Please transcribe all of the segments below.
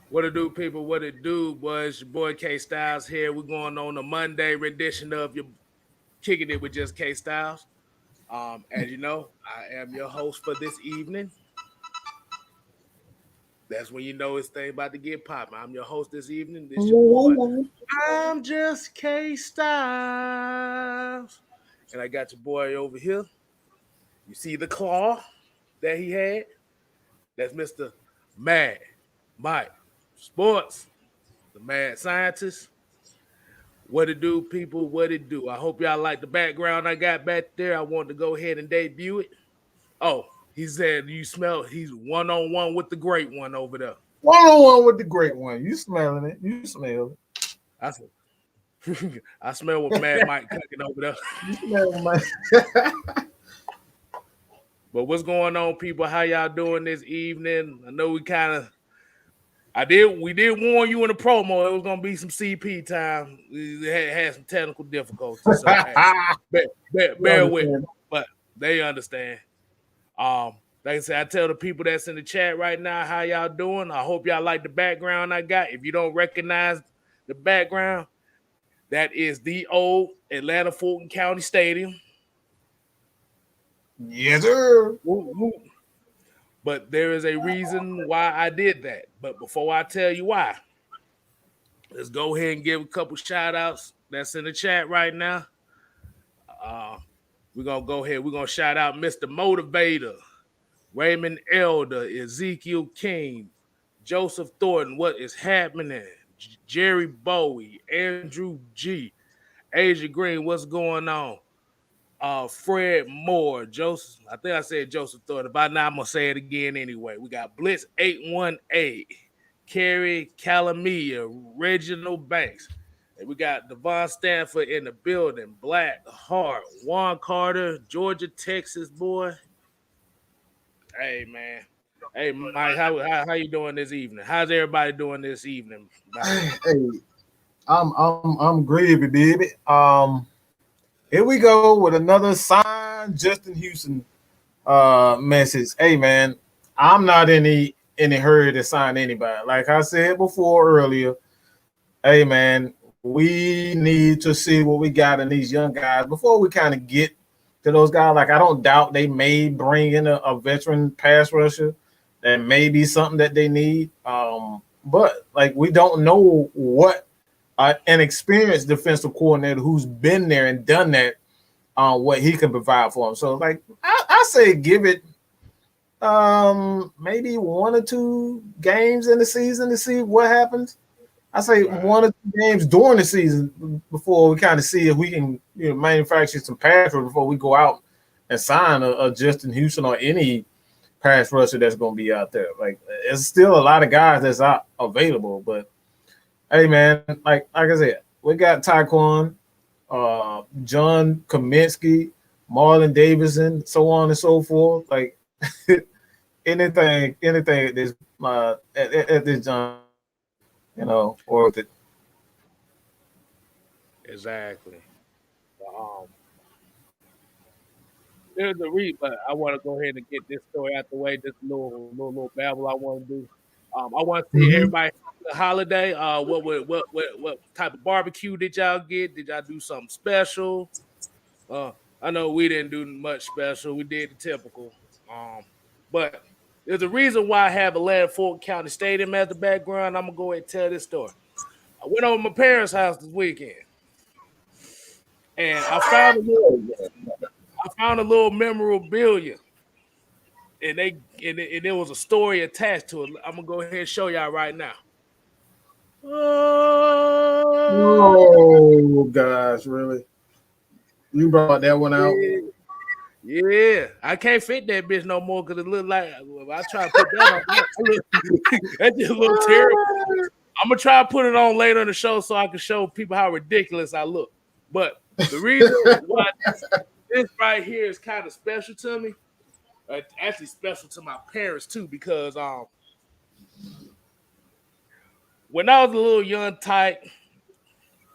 What it do, people? What it do, boys? Your boy Kstylz here. We're going on a Monday rendition of your Kicking It with Just Kstylz. As you know, I am your host for this evening. That's when you know it's thing about to get popping. I'm your host this evening. This your boy. I'm just K Styles. And I got your boy over here. You see the claw that he had? That's Mr. Mad Mike Sports, the mad scientist. What it do, people? What it do? I hope y'all like the background I got back there. I want to go ahead and debut it. Oh, he said you smell. He's one-on-one with the great one over there. One-on-one with the great one. You smelling it? You smell it. I said, I smell what Mad Mike cooking over there. You smell Mike. But what's going on, people? How y'all doing this evening? I know we did warn you in the promo it was gonna be some CP time. We had some technical difficulties. So bear with me, but they understand. Like I said, I tell the people that's in the chat right now how y'all doing. I hope y'all like the background I got. If you don't recognize the background, that is the old Atlanta Fulton County Stadium. Yes, sir. But there is a reason why I did that. But before I tell you why, let's go ahead and give a couple shout outs that's in the chat right now. We're going to go ahead. We're going to shout out Mr. Motivator, Raymond Elder, Ezekiel King, Joseph Thornton, what is happening? Jerry Bowie, Andrew G, Asia Green, what's going on? Fred Moore, Joseph. I think I said Joseph Thornton. By now I'm gonna say it again anyway. We got Blitz 818, Kerry Calamia, Reginald Banks. And we got Devon Stanford in the building. Black Heart, Juan Carter, Georgia, Texas boy. Hey man. Hey Mike, how you doing this evening? How's everybody doing this evening? Hey, I'm gravy, baby. Here we go with another sign Justin Houston message. Hey man, I'm not in any hurry to sign anybody. Like I said before earlier, hey man, we need to see what we got in these young guys before we kind of get to those guys. Like I don't doubt they may bring in a veteran pass rusher. That may be something that they need. But like we don't know what an experienced defensive coordinator who's been there and done that, what he can provide for him. So, like, I say give it maybe 1 or 2 games in the season to see what happens. I say 1 or 2 games during the season before we kind of see if we can manufacture some pass rush before we go out and sign a Justin Houston or any pass rusher that's going to be out there. Like, there's still a lot of guys that's out available, but hey man, like I said, we got Tyquan, John Kaminsky, Marlon Davidson, so on and so forth. Like anything at this John, worth it. Exactly. There's a reason, but I want to go ahead and get this story out the way. This little babble I want to do. I want to see everybody the holiday. What type of barbecue did y'all get? Did y'all do something special? I know we didn't do much special. We did the typical. But there's a reason why I have Atlanta Fulton County Stadium as the background. I'm gonna go ahead and tell this story. I went over to my parents' house this weekend, and I found a little memorabilia. And there was a story attached to it. I'm gonna go ahead and show y'all right now. Oh gosh, really? You brought that one out? Yeah. I can't fit that bitch no more because it looked like I try to put that on. That just look terrible. I'm gonna try to put it on later in the show so I can show people how ridiculous I look. But the reason why this right here is kind of special to me. Actually special to my parents too, because when I was a little young tyke,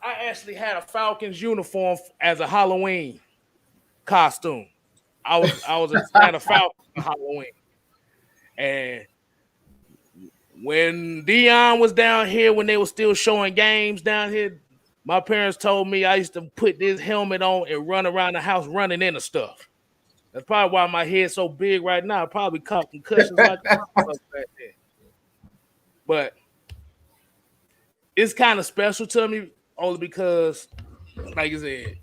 I actually had a Falcons uniform as a Halloween costume. I was a Falcons for Halloween, and When Dion was down here, when they were still showing games down here, my parents told me I used to put this helmet on and run around the house running into stuff. That's probably why my head's so big right now. I probably caught concussions like back then. But it's kind of special to me only because, like I said,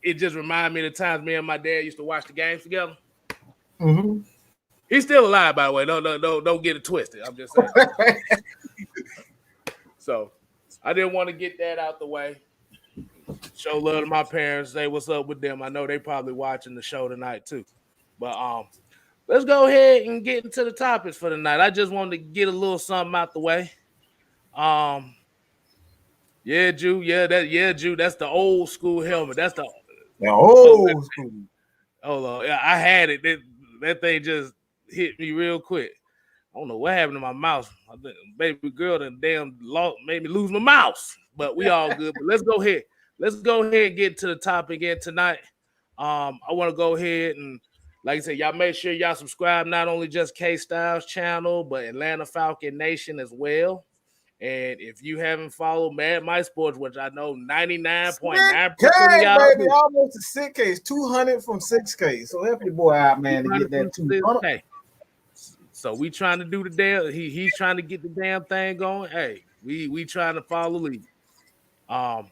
it just reminded me of the times me and my dad used to watch the games together. Mm-hmm. He's still alive, by the way. Don't get it twisted. I'm just saying. So I didn't want to get that out the way. Show love to my parents. Say what's up with them. I know they probably watching the show tonight too. But let's go ahead and get into the topics for tonight. I just wanted to get a little something out the way. Yeah, Jew. Jew. That's the old school helmet. That's the old school. Hold on. Yeah, I had it. That thing just hit me real quick. I don't know what happened to my mouse. Baby girl done made me lose my mouse. But we all good. But let's go ahead. Let's go ahead and get to the topic again tonight. I want to go ahead and, like I said, y'all make sure y'all subscribe not only just Kstylz channel, but Atlanta Falcon Nation as well. And if you haven't followed Mad Mike Sports, which I know 99.9% of y'all baby, almost a 6K, 200 from 6K. So help your boy out, man, to get that 200. So we trying to do the damn. He's trying to get the damn thing going. Hey, we trying to follow the lead.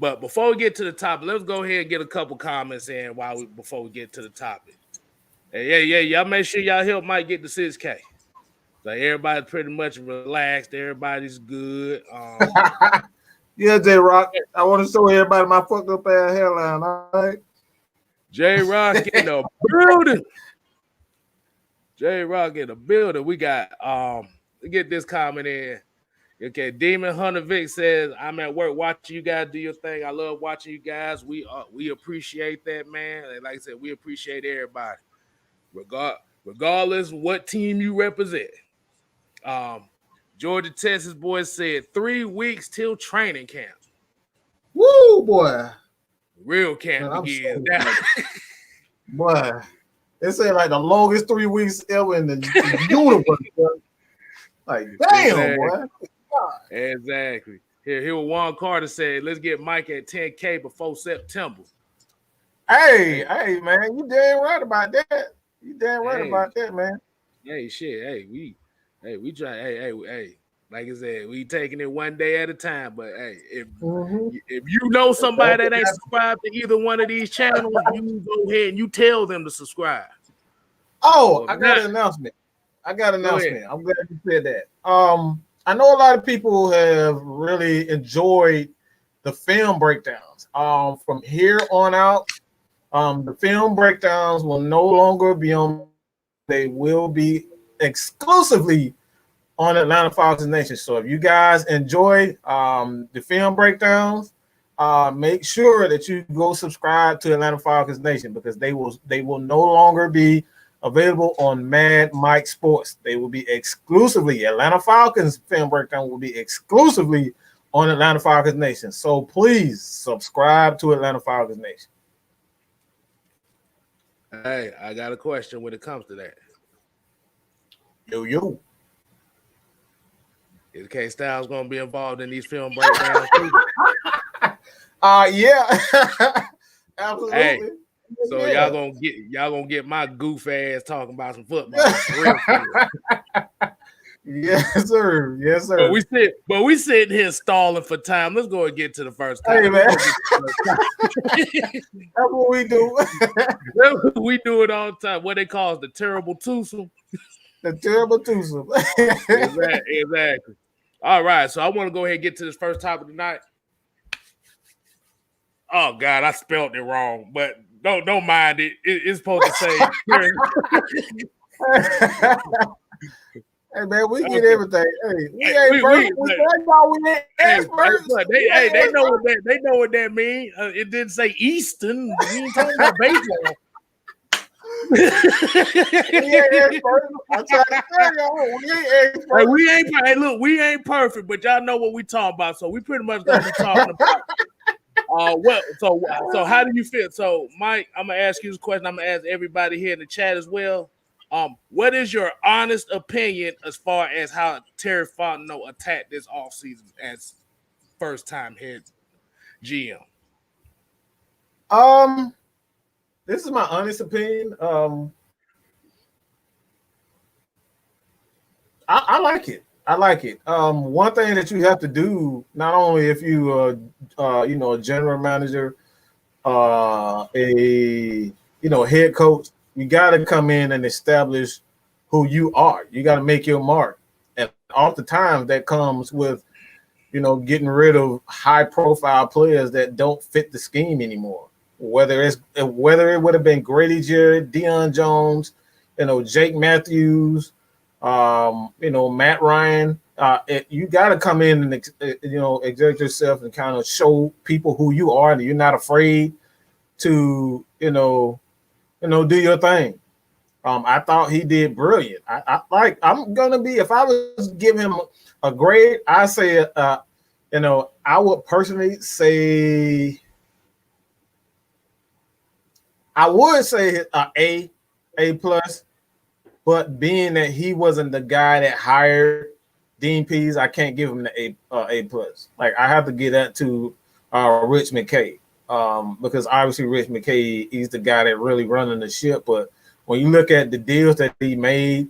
But before we get to the topic, let's go ahead and get a couple comments in before we get to the topic. Hey, yeah, y'all make sure y'all help Mike get the 6K. So everybody's pretty much relaxed. Everybody's good. Yeah, J Rock. I want to show everybody my fucked up ass hairline. All right. J Rock in the building. J Rock in the building. We got get this comment in. Okay, Demon Hunter Vic says, I'm at work watching you guys do your thing. I love watching you guys. We appreciate that, man. And like I said, we appreciate everybody. Regardless of what team you represent. Georgia Texas boys said 3 weeks till training camp. Woo, boy. Real camp begins. Boy. They say like the longest 3 weeks ever in the universe. Like, damn, boy. Exactly. Here what Juan Carter said, let's get Mike at 10K before September. Hey, man, you damn right about that. You damn right about that, man. Hey, shit. Hey, we try. Hey. Like I said, we taking it one day at a time. But hey, if you know somebody that ain't subscribed to either one of these channels, you go ahead and you tell them to subscribe. Oh, I got an announcement. I'm glad you said that. I know a lot of people have really enjoyed the film breakdowns. From here on out, the film breakdowns will no longer be on. They will be exclusively on Atlanta Falcons Nation. So if you guys enjoy the film breakdowns, make sure that you go subscribe to Atlanta Falcons Nation because they will no longer be available on Mad Mike Sports. They will be exclusively Atlanta Falcons film breakdown will be exclusively on Atlanta Falcons Nation. So please subscribe to Atlanta Falcons Nation. Hey, I got a question when it comes to that. Yo. Is Kstylz gonna be involved in these film breakdowns too? Yeah. Absolutely. Hey, so y'all gonna get my goof ass talking about some football. For real. Yes, sir. Yes, sir. But we sitting here stalling for time. Let's go and get to the first time. Hey, man. That's what we do. We do it all the time. What they call it, the terrible twosome. The terrible twosome. Exactly. All right, so I want to go ahead and get to this first topic tonight. Oh God, I spelled it wrong, but don't mind it. It's supposed to say. Hey man, we get everything. Hey, we ain't perfect. We ain't experts. They know what that means. It didn't say Easton. We ain't talking about baseball. We ain't experts. I'm trying to tell y'all, we ain't experts. Hey, look, we ain't perfect, but y'all know what we talking about. So we pretty much gonna be talking about. So how do you feel? So Mike, I'm gonna ask you this question. I'm gonna ask everybody here in the chat as well. What is your honest opinion as far as how Terry Fontenot attacked this offseason as first-time head GM? This is my honest opinion. I like it. I like it. One thing that you have to do, not only if you a general manager, a head coach, you got to come in and establish who you are. You got to make your mark, and oftentimes that comes with getting rid of high-profile players that don't fit the scheme anymore. Whether it would have been Grady Jarrett, Deion Jones, Jake Matthews, Matt Ryan. You got to come in and exert yourself and kind of show people who you are, and you're not afraid to do your thing. I thought he did brilliant. I'm gonna be, if I was giving him a grade, I say I would personally say A plus. But being that he wasn't the guy that hired Dean Pease, I can't give him the A plus. Like, I have to give that to Rich McKay, because obviously Rich McKay, he's the guy that really running the ship. But when you look at the deals that he made,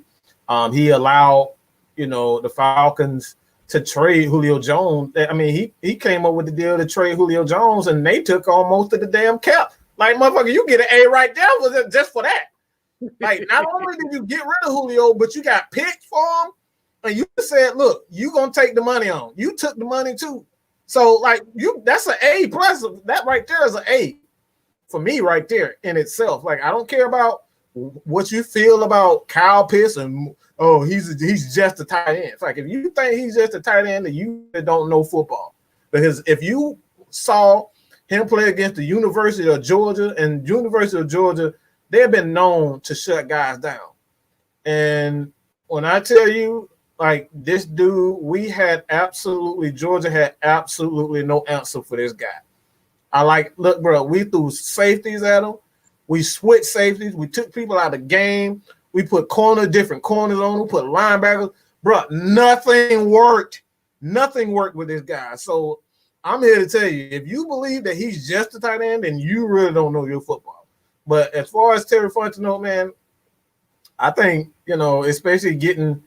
he allowed the Falcons to trade Julio Jones. I mean, he came up with the deal to trade Julio Jones, and they took on most of the damn cap. Like, motherfucker, you get an A right there just for that. Like, not only did you get rid of Julio, but you got picked for him, and you said, look, you gonna take the money on. You took the money too. So, like, that's an A plus. That right there is an A for me right there in itself. Like, I don't care about what you feel about Kyle Pitts and he's just a tight end. It's like, if you think he's just a tight end, then you don't know football. Because if you saw him play against the University of Georgia, and University of Georgia, they've been known to shut guys down. And when I tell you, like, this dude, Georgia had absolutely no answer for this guy. Look, bro, we threw safeties at him. We switched safeties. We took people out of the game. We put different corners on them, put linebackers. Bro, nothing worked. Nothing worked with this guy. So I'm here to tell you, if you believe that he's just a tight end, then you really don't know your football. But as far as Terry Fontenot, man, I think, especially getting,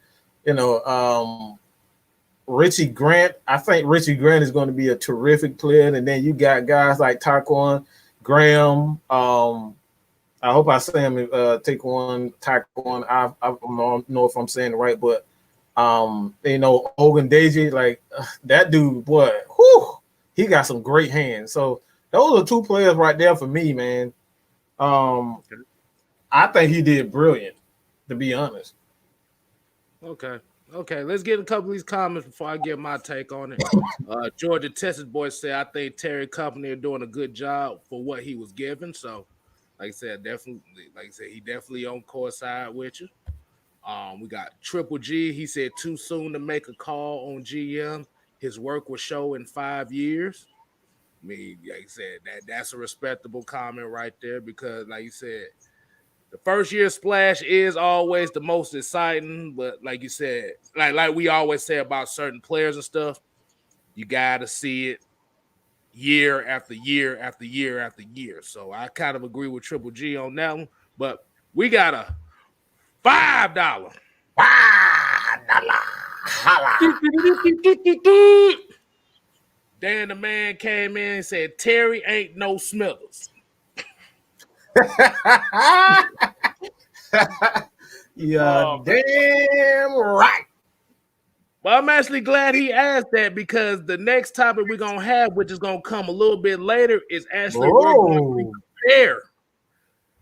Richie Grant. I think Richie Grant is going to be a terrific player. And then you got guys like Taquan Graham. I hope I say him, Taquan. I don't know if I'm saying it right, but, Ogun Deji, like, that dude, boy, he got some great hands. So those are two players right there for me, man. I think he did brilliant, to be honest. Okay. Let's get a couple of these comments before I get my take on it. Georgia Texas boy said, I think Terry Company are doing a good job for what he was given. So, like I said, he definitely on course side with you. We got Triple G. He said, too soon to make a call on GM. His work will show in 5 years. I mean, like I said, that's a respectable comment right there, because, like you said, the first year splash is always the most exciting. But like you said, like we always say about certain players and stuff, you got to see it year after year after year after year. So I kind of agree with Triple G on that one. But we got a $5. Dan the man came in and said, Terry ain't no Smithers. Yeah, damn right. Well, I'm actually glad he asked that, because the next topic we're going to have, which is going to come a little bit later, is actually we're going to compare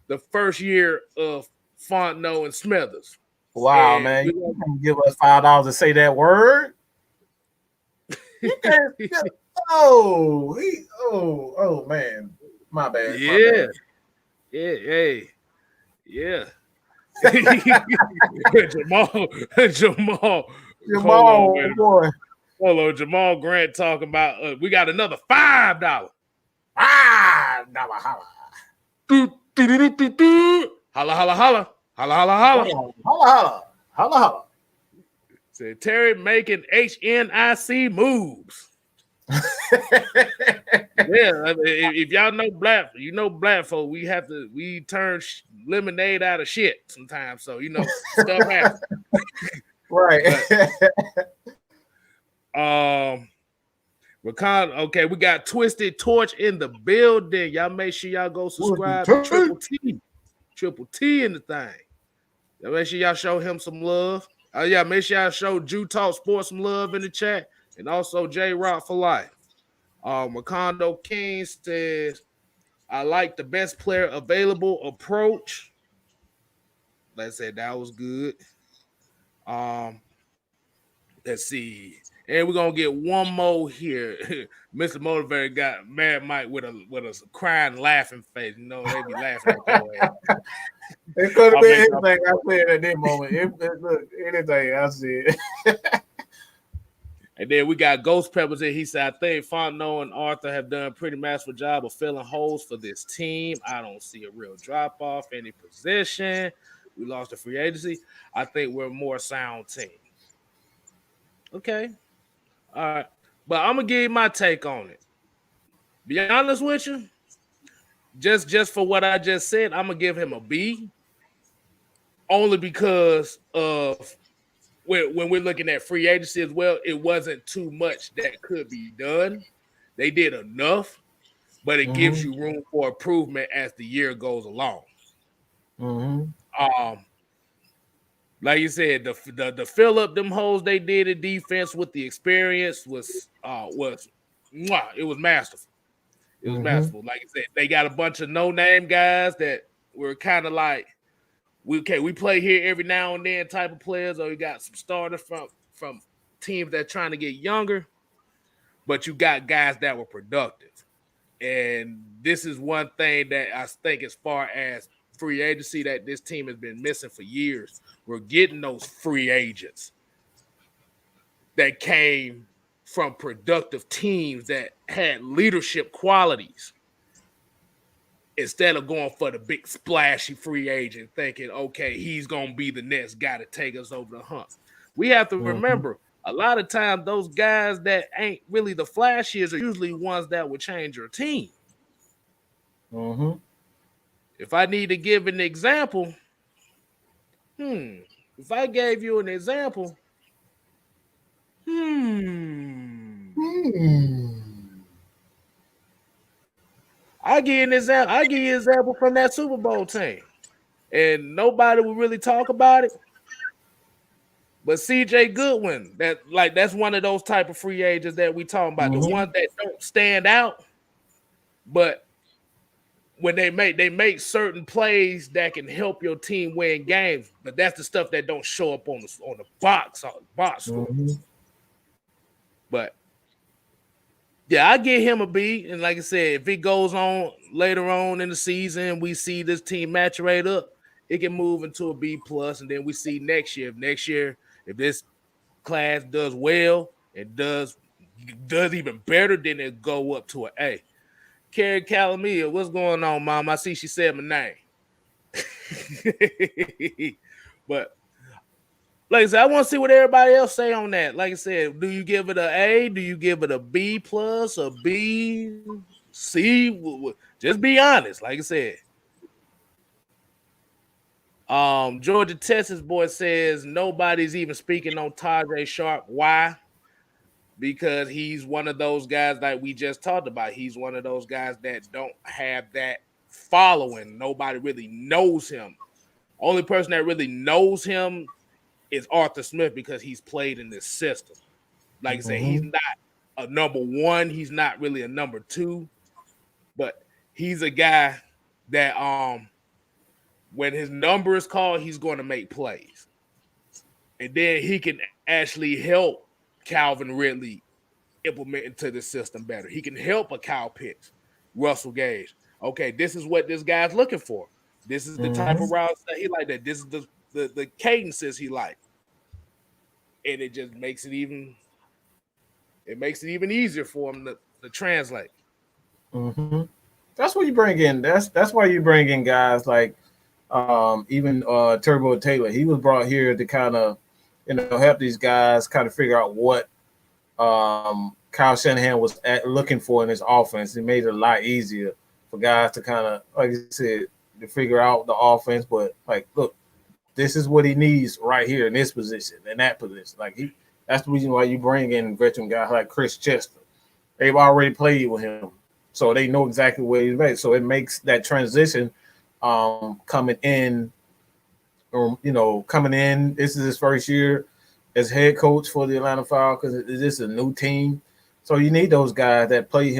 the first year of Fontenot and Smithers. Wow, and man. You can give us $5 to say that word? You can't. Oh, man. My bad. Yeah. Jamal, boy. Hold on, Jamal Grant talking about we got another $5. $5 holla. Holla. Holla, holla, holla. Holla, holla, holla, holla. Said Terry making HNIC moves. Yeah, if y'all know black folk, we turn lemonade out of shit sometimes. So stuff happens. Right. Okay, we got Twisted Torch in the building. Y'all make sure y'all go subscribe to Triple T in the thing. Y'all make sure y'all show him some love. Yeah, make sure y'all show Jew Talk Sports some love in the chat, and also J Rock for life. Macondo King says, I like the best player available approach. Let's say that was good. Let's see. And we're gonna get one more here. Mr. Motivator got Mad Mike with a crying, laughing face. They be laughing at your ass. It could have been anything I said at that moment. Look, anything I said. And then we got Ghost Peppers in. He said, I think Fontenot and Arthur have done a pretty masterful job of filling holes for this team. I don't see a real drop-off any position. We lost the free agency. I think we're a more sound team. Okay. All right. But I'm going to give you my take on it. Be honest with you, just for what I just said, I'm going to give him a B. Only because of when we're looking at free agency as well, it wasn't too much that could be done. They did enough, but it gives you room for improvement as the year goes along. Like you said, the fill up them holes they did in defense with the experience was it was masterful. It was masterful. Like I said, they got a bunch of no-name guys that were kind of like, we play here every now and then type of players, or you got some starters from teams that are trying to get younger, but you got guys that were productive. And this is one thing that I think as far as free agency that this team has been missing for years. We're getting those free agents that came from productive teams that had leadership qualities, instead of going for the big splashy free agent thinking, okay, he's going to be the next guy to take us over the hump. We have to remember, a lot of times those guys that ain't really the flashiest are usually ones that would change your team. If I need to give an example, if I gave you an example, I give you an example from that Super Bowl team, and nobody will really talk about it. But CJ Goodwin, that's one of those type of free agents that we talking about, the ones that don't stand out, but when they make certain plays that can help your team win games. But that's the stuff that don't show up on the box score. But yeah, I give him a B. And like I said, if it goes on later on in the season, we see this team maturate up, it can move into a B plus. And then we see next year, if this class does well and does even better, then it go up to an A. Carrie Calamia, what's going on, Mom? I see she said my name. But like I said, I want to see what everybody else say on that. Like I said, do you give it an A? Do you give it a B plus, a B, C? Just be honest. Like I said. Georgia Texas boy says nobody's even speaking on Tajay Sharp. Why? Because he's one of those guys that we just talked about. He's one of those guys that don't have that following. Nobody really knows him. Only person that really knows him is Arthur Smith, because he's played in this system. Like I said, he's not a number one. He's not really a number two. But he's a guy that when his number is called, he's going to make plays. And then he can actually help Calvin Ridley implement into the system better. He can help a Kyle Pitts, Russell Gage. Okay, this is what this guy's looking for. This is the type of routes that he like. That this is the cadences he like, and it just makes it even easier for him to translate. That's what you bring in. That's why you bring in guys like Even Turbo Taylor, he was brought here to kind of, help these guys kind of figure out what Kyle Shanahan was looking for in his offense. It made it a lot easier for guys to kind of, like you said, to figure out the offense. But like, look, this is what he needs right here in this position, in that position. That's the reason why you bring in veteran guys like Chris Chester. They've already played with him, so they know exactly where he's at. So it makes that transition coming in. Coming in. This is his first year as head coach for the Atlanta Falcons. This is a new team, so you need those guys that played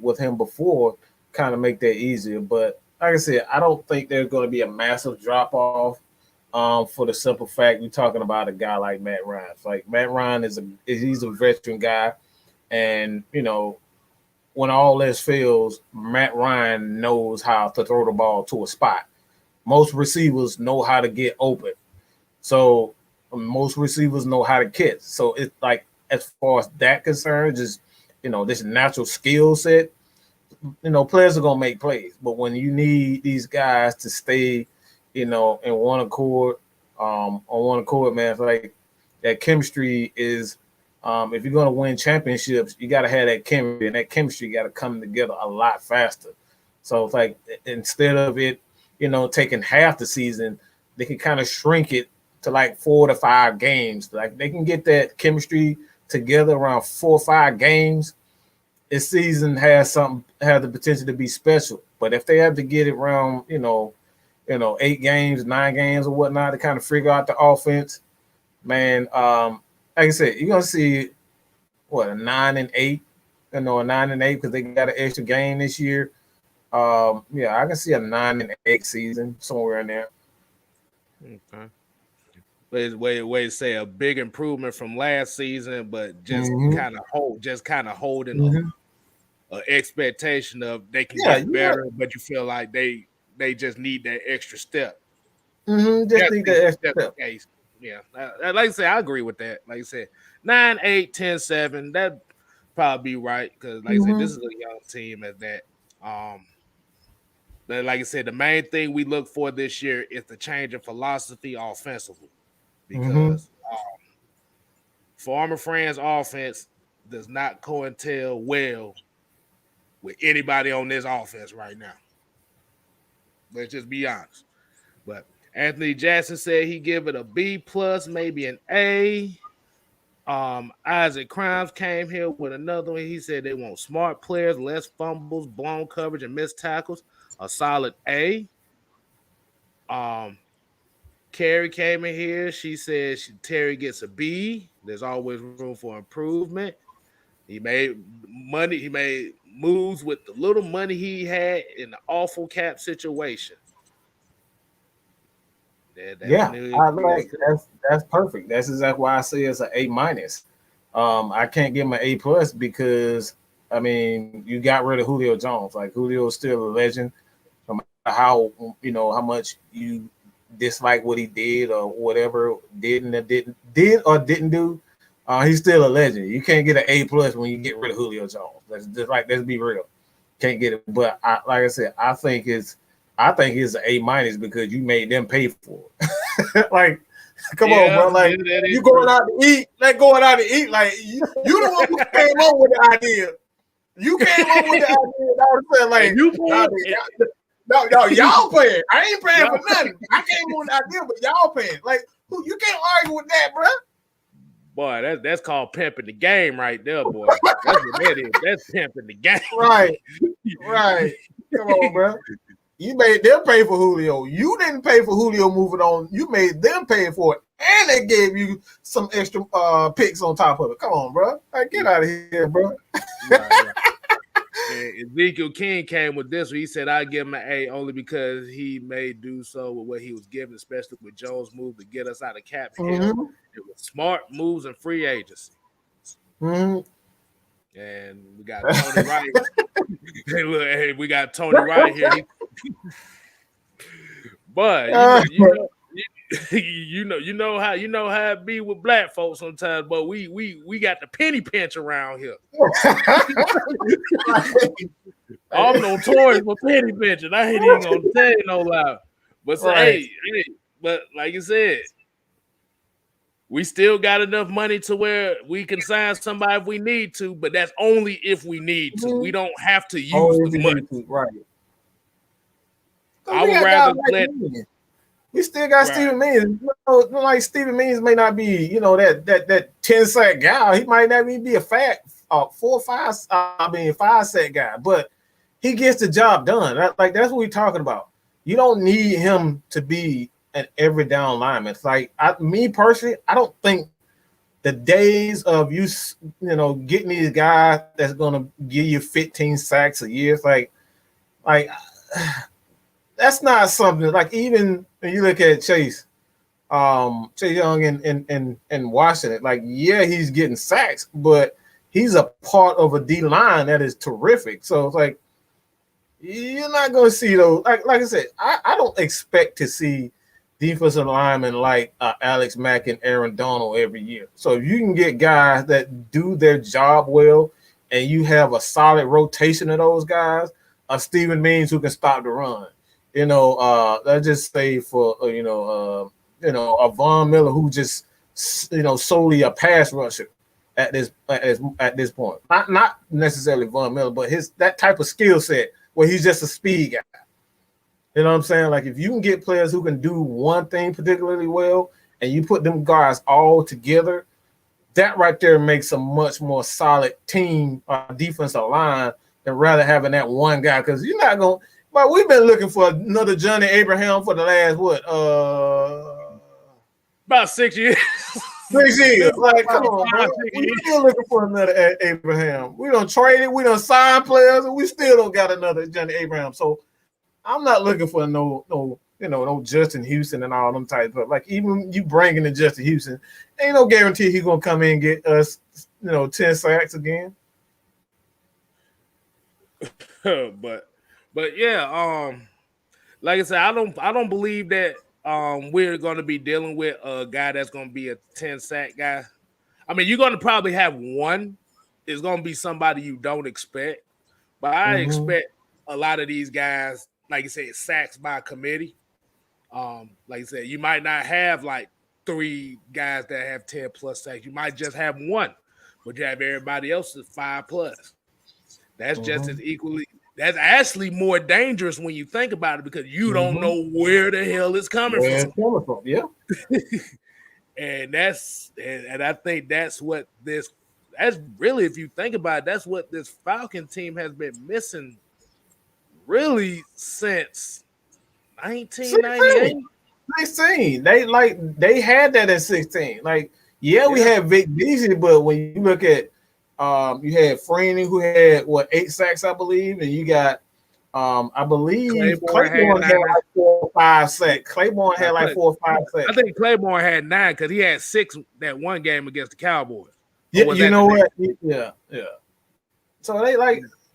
with him before, kind of make that easier. But like I said, I don't think there's going to be a massive drop off. For the simple fact you're talking about a guy like Matt Ryan. Like Matt Ryan he's a veteran guy, and when all this fails, Matt Ryan knows how to throw the ball to a spot. Most receivers know how to get open, so most receivers know how to catch. So it's like, as far as that concerned, just this natural skill set. Players are gonna make plays, but when you need these guys to stay in one accord, on one accord, man. I feel like that chemistry is, if you're going to win championships, you got to have that chemistry, and that chemistry got to come together a lot faster. So it's like, instead of it, taking half the season, they can kind of shrink it to like 4 to 5 games. Like, they can get that chemistry together around 4 or 5 games. This season has the potential to be special. But if they have to get it around, 8 games, 9 games, or whatnot, to kind of figure out the offense, man. Like I said, you're gonna see a 9-8, a 9-8 because they got an extra game this year. Yeah, I can see a 9-8 season somewhere in there. Okay. Way to say a big improvement from last season, but just kind of holding an expectation of they can get better, but you feel like they just need that extra step. Just need that extra step. Yeah. Like I said, I agree with that. Like I said, 9-8, 10-7, that probably be right. Because like I said, this is a young team at that. But like I said, the main thing we look for this year is the change in philosophy offensively. Because former Friends offense does not cointel well with anybody on this offense right now. Let's just be honest. But Anthony Jackson said he give it a B plus, maybe an A. Isaac Crimes came here with another one. He said they want smart players, less fumbles, blown coverage, and missed tackles. A solid A. Carrie came in here. She said Terry gets a B. There's always room for improvement. He made money. He made moves with the little money he had in the awful cap situation. That's perfect. That's exactly why I say it's an A minus. I can't give him an A plus because you got rid of Julio Jones. Like, Julio is still a legend. No matter how much you dislike what he did or whatever did or didn't do, he's still a legend. You can't get an A plus when you get rid of Julio Jones. Let's be real. Can't get it. But like I said, I think it's an A minus because you made them pay for it. Like, come on, bro. Like, you going out to eat. Like, going out to eat. Like, you the one who came up with the idea. You came up with the idea. I was saying, like, no, y'all paying. I ain't paying for nothing. I came up with the idea, but y'all paying. Like, you can't argue with that, bro. Boy, that's called pimping the game right there, boy. That's what that is. That's pimping the game. Right. Come on, bro. You made them pay for Julio. You didn't pay for Julio moving on. You made them pay for it, and they gave you some extra picks on top of it. Come on, bro. Like, get out of here, bro. Right. And Ezekiel King came with this one. He said, I give him an A only because he may do so with what he was given, especially with Jones' move to get us out of cap hell. It was smart moves and free agency. And we got Tony Wright. Hey, we got Tony Wright here. But you know how it be with black folks sometimes. But we got the penny pinch around here. I'm notorious for penny pinching. I ain't even gonna tell you no lie. But so, Right. but like you said, we still got enough money to where we can sign somebody if we need to, but that's only if we need to. We don't have to use Oh, the if you money. need to, right. I We would got rather guys like let Means. We still got right. Steven Means. You know, like Steven Means may not be, that 10-sack guy. He might not even be a 5-sack guy, but he gets the job done. That's what we're talking about. You don't need him to be an every down lineman. It's like me personally, I don't think the days of getting these guys that's gonna give you 15 sacks a year. It's like that's not something like even when you look at Chase Young in Washington. Like, yeah, he's getting sacks, but he's a part of a D line that is terrific. So it's like you're not going to see those. Like I said, I don't expect to see defensive linemen like Alex Mack and Aaron Donald every year. So if you can get guys that do their job well, and you have a solid rotation of those guys, a Steven Means who can stop the run. Let's just say for a Von Miller who just solely a pass rusher at this point. Not necessarily Von Miller, but that type of skill set where he's just a speed guy. You know what I'm saying? Like if you can get players who can do one thing particularly well, and you put them guys all together, that right there makes a much more solid team defensive line than rather having that one guy. Because you're not going. But we've been looking for another Johnny Abraham for the last about 6 years. 6 years. Like, come on, bro. We're still looking for another Abraham. We don't trade it. We don't sign players, and we still don't got another Johnny Abraham. So I'm not looking for no Justin Houston and all them types. But like even you bringing in Justin Houston, ain't no guarantee he's gonna come in and get us 10 sacks again. But yeah, like I said, I don't believe that we're going to be dealing with a guy that's going to be a 10-sack guy. I mean, you're going to probably have one. It's going to be somebody you don't expect, but I expect a lot of these guys, like you said, sacks by committee. Like I said, you might not have like 3 guys that have 10 plus sacks. You might just have one, but you have everybody else at 5 plus. That's just as equally. That's actually more dangerous when you think about it because you don't know where the hell it's coming from. Yeah. And I think that's really, if you think about it, that's what this Falcon team has been missing really since 1998. 16. They had that at 16. Like, yeah, we had Vic Beasley, but when you look at you had Freeney who had 8 sacks, I believe, and you got I believe Claiborne had like 4 or 5 sacks. Claiborne had like 4 or 5 sacks. I think Claiborne had 9 because he had 6 that one game against the Cowboys. Yeah, you know what? Yeah. So they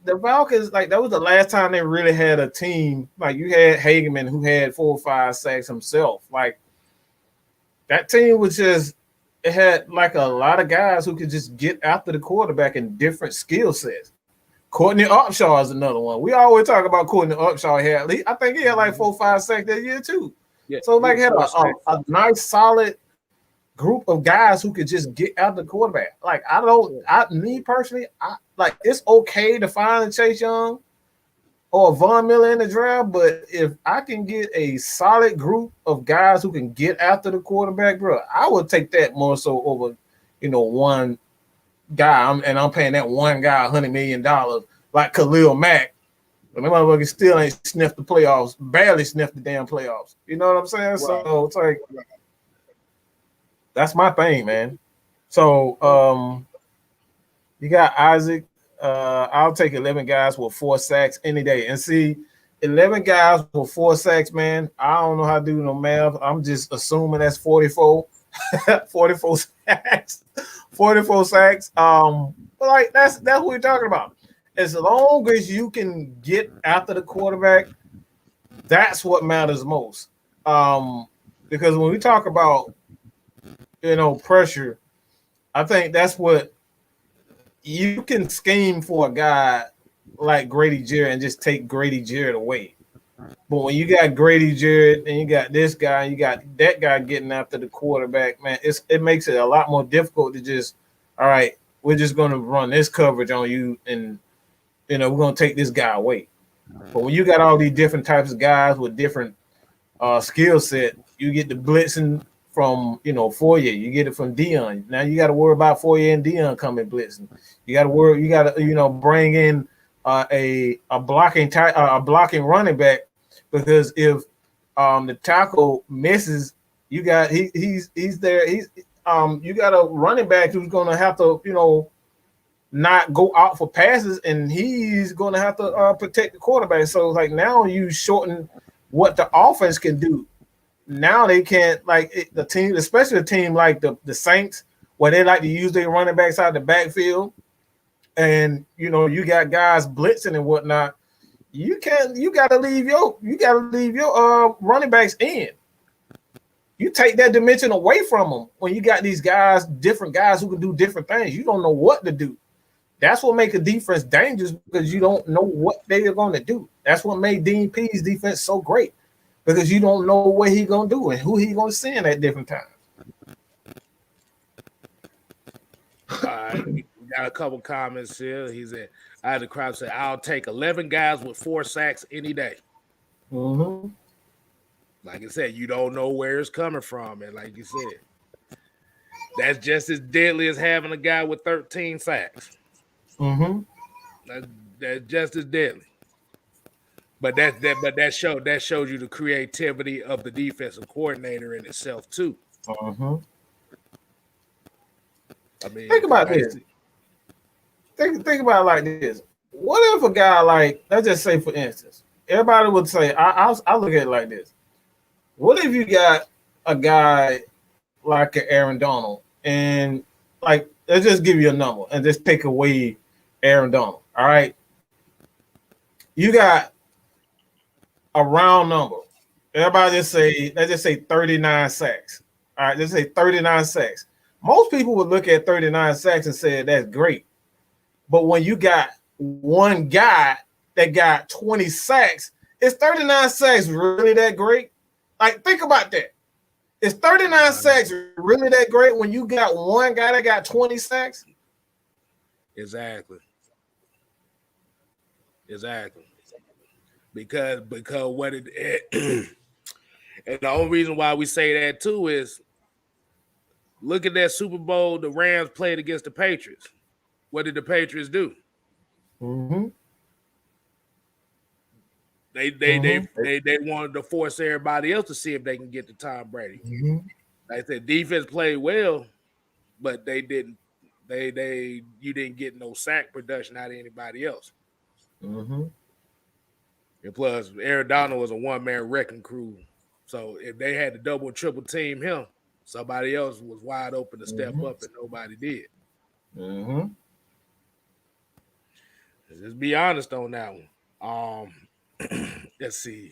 the Falcons, like that was the last time they really had a team. Like you had Hageman who had 4 or 5 sacks himself. Like that team was just. It had like a lot of guys who could just get after the quarterback in different skill sets. Courtney Upshaw is another one. We always talk about Courtney Upshaw. I think he had like 4 or 5 sacks that year too. Yeah, so like had a nice solid group of guys who could just get after the quarterback. Like me personally, it's okay to find a Chase Young or Von Miller in the draft, but if I can get a solid group of guys who can get after the quarterback, bro, I would take that more so over, one guy. I'm paying that one guy $100 million like Khalil Mack. But my motherfucker still ain't sniffed the playoffs, barely sniffed the damn playoffs. You know what I'm saying? Right. So it's like that's my thing, man. So you got Isaac. I'll take 11 guys with 4 sacks any day. And see, 11 guys with 4 sacks, man, I don't know how to do no math. I'm just assuming that's 44. 44 sacks. 44 sacks. But like that's what we're talking about. As long as you can get after the quarterback, that's what matters most. Because when we talk about, pressure, I think that's what you can scheme for a guy like Grady Jarrett and just take Grady Jarrett away. But when you got Grady Jarrett and you got this guy and you got that guy getting after the quarterback, man, it makes it a lot more difficult to just, all right, we're just going to run this coverage on you and, we're going to take this guy away. But when you got all these different types of guys with different skill set, you get the blitzing from, Foyer. You get it from Dion. Now you got to worry about Foyer and Dion coming blitzing. You got to worry. You got to, bring in a blocking running back, because if the tackle misses, you got he's there. You got a running back who's going to have to, not go out for passes, and he's going to have to protect the quarterback. So like now you shorten what the offense can do. Now they can't, like the team, especially a team like the Saints, where they like to use their running backs out the backfield, and you got guys blitzing and whatnot. You got to leave your running backs in. You take that dimension away from them when you got these guys, different guys who can do different things. You don't know what to do. That's what makes a defense dangerous, because you don't know what they are going to do. That's what made Dean Pea's defense so great, because you don't know what he's going to do and who he's going to send at different times. All right, we got a couple comments here. He said, I had the crowd say, I'll take 11 guys with 4 sacks any day. Mm-hmm. Like I said, you don't know where it's coming from. And like you said, that's just as deadly as having a guy with 13 sacks. Mm-hmm. That's just as deadly. But that shows you the creativity of the defensive coordinator in itself too. Mm-hmm. I mean, think about this. Think about it like this. What if a guy, like, let's just say, for instance, everybody would say, I look at it like this. What if you got a guy like Aaron Donald, and like, let's just give you a number and just take away Aaron Donald. All right. You got a round number. Everybody let's just say 39 sacks. All right, let's say 39 sacks. Most people would look at 39 sacks and say that's great. But when you got one guy that got 20 sacks, is 39 sacks really that great? Like, think about that. Is 39 sacks really that great when you got one guy that got 20 sacks? Exactly. Because what it and the only reason why we say that too is, look at that Super Bowl the Rams played against the Patriots. What did the Patriots do? Mm-hmm. They wanted to force everybody else to see if they can get to Tom Brady. Mm-hmm. Like I said, defense played well, but they didn't. You didn't get no sack production out of anybody else. Mm-hmm. And plus, Aaron Donald was a one-man wrecking crew. So if they had to double and triple team him, somebody else was wide open to step up, and nobody did. Mm-hmm. Just be honest on that one. Let's see.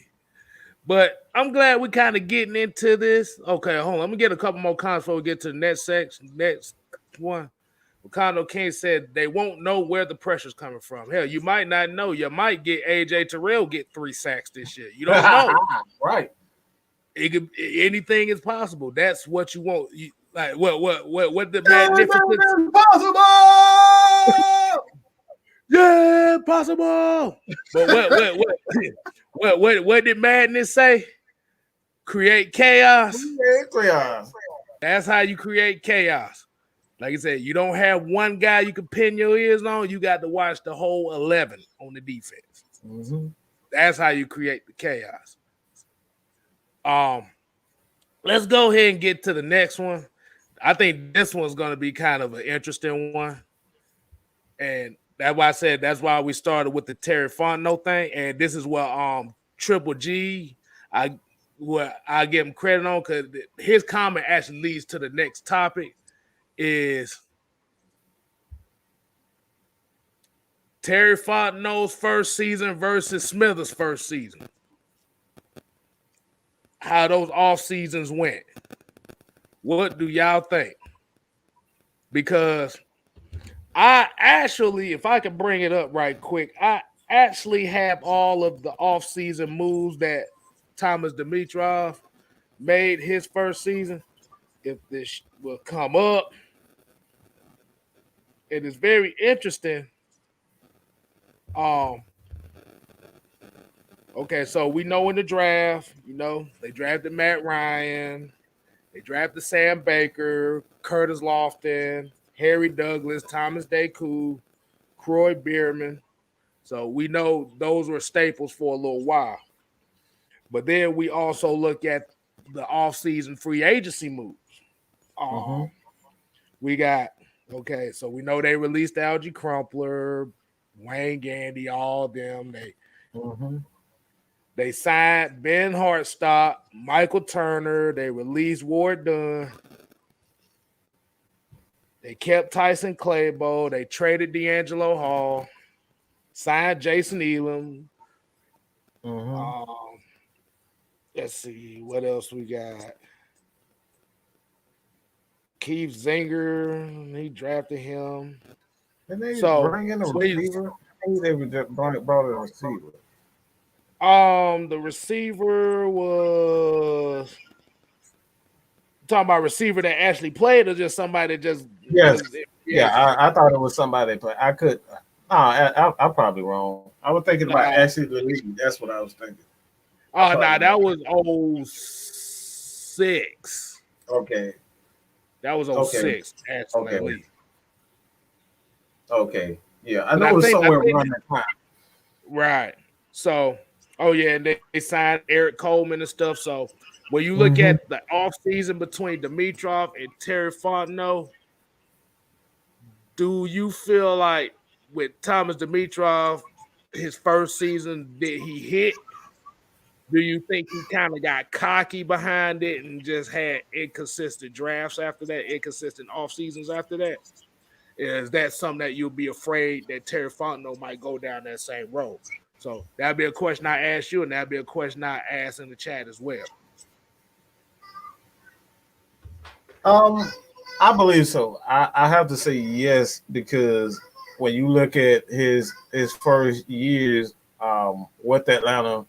But I'm glad we're kind of getting into this. Okay, hold on. Let me get a couple more comments before we get to the next one. Ricardo King said they won't know where the pressure's coming from. Hell, you might not know. You might get AJ Terrell get 3 sacks this year. You don't know. Right. Anything is possible. That's what you want. What the magnificent Impossible! Yeah, possible. But what did Madness say? Create chaos. That's how you create chaos. Like I said, you don't have one guy you can pin your ears on. You got to watch the whole 11 on the defense. Mm-hmm. That's how you create the chaos. Let's go ahead and get to the next one. I think this one's going to be kind of an interesting one. And that's why I said that's why we started with the Terry Fontenot thing. And this is what Triple G, I give him credit on, because his comment actually leads to the next topic. Is Terry Fontenot's first season versus Smithers' first season. How those off seasons went. What do y'all think? Because I actually, if I can bring it up right quick, actually have all of the offseason moves that Thomas Dimitrov made his first season, if this will come up, it is very interesting. Um, okay, so we know in the draft, they drafted Matt Ryan, they drafted Sam Baker, Curtis Lofton, Harry Douglas, Thomas Deku, Croy Bierman. So we know those were staples for a little while. But then we also look at the offseason free agency moves. We got, so we know they released Algie Crumpler, Wayne Gandy, all of them. They signed Ben Hartstock, Michael Turner. They released Ward Dunn. They kept Tyson Claybo. They traded D'Angelo Hall, signed Jason Elam. Let's see what else we got. Keith Zinger, he drafted him. Didn't they bring in a receiver? I think they brought a receiver. The receiver was talking about receiver that actually played, or just somebody that just I thought it was somebody that played. I'm probably wrong. I was thinking about Ashley Lee. That's what I was thinking. That was 06. Okay. That was 06. Ashley Lee. Okay. Yeah, I know it was somewhere around that time. Right. So, and they signed Eric Coleman and stuff. So, when you look at the offseason between Dimitrov and Terry Fontenot, do you feel like with Thomas Dimitrov, his first season, did he hit? Do you think he kind of got cocky behind it and just had inconsistent drafts after that, inconsistent off seasons after that? Is that something that you'll be afraid that Terry Fontenot might go down that same road? So that'd be a question I ask you, and that'd be a question I ask in the chat as well. I believe so. I have to say yes, because when you look at his first years with Atlanta,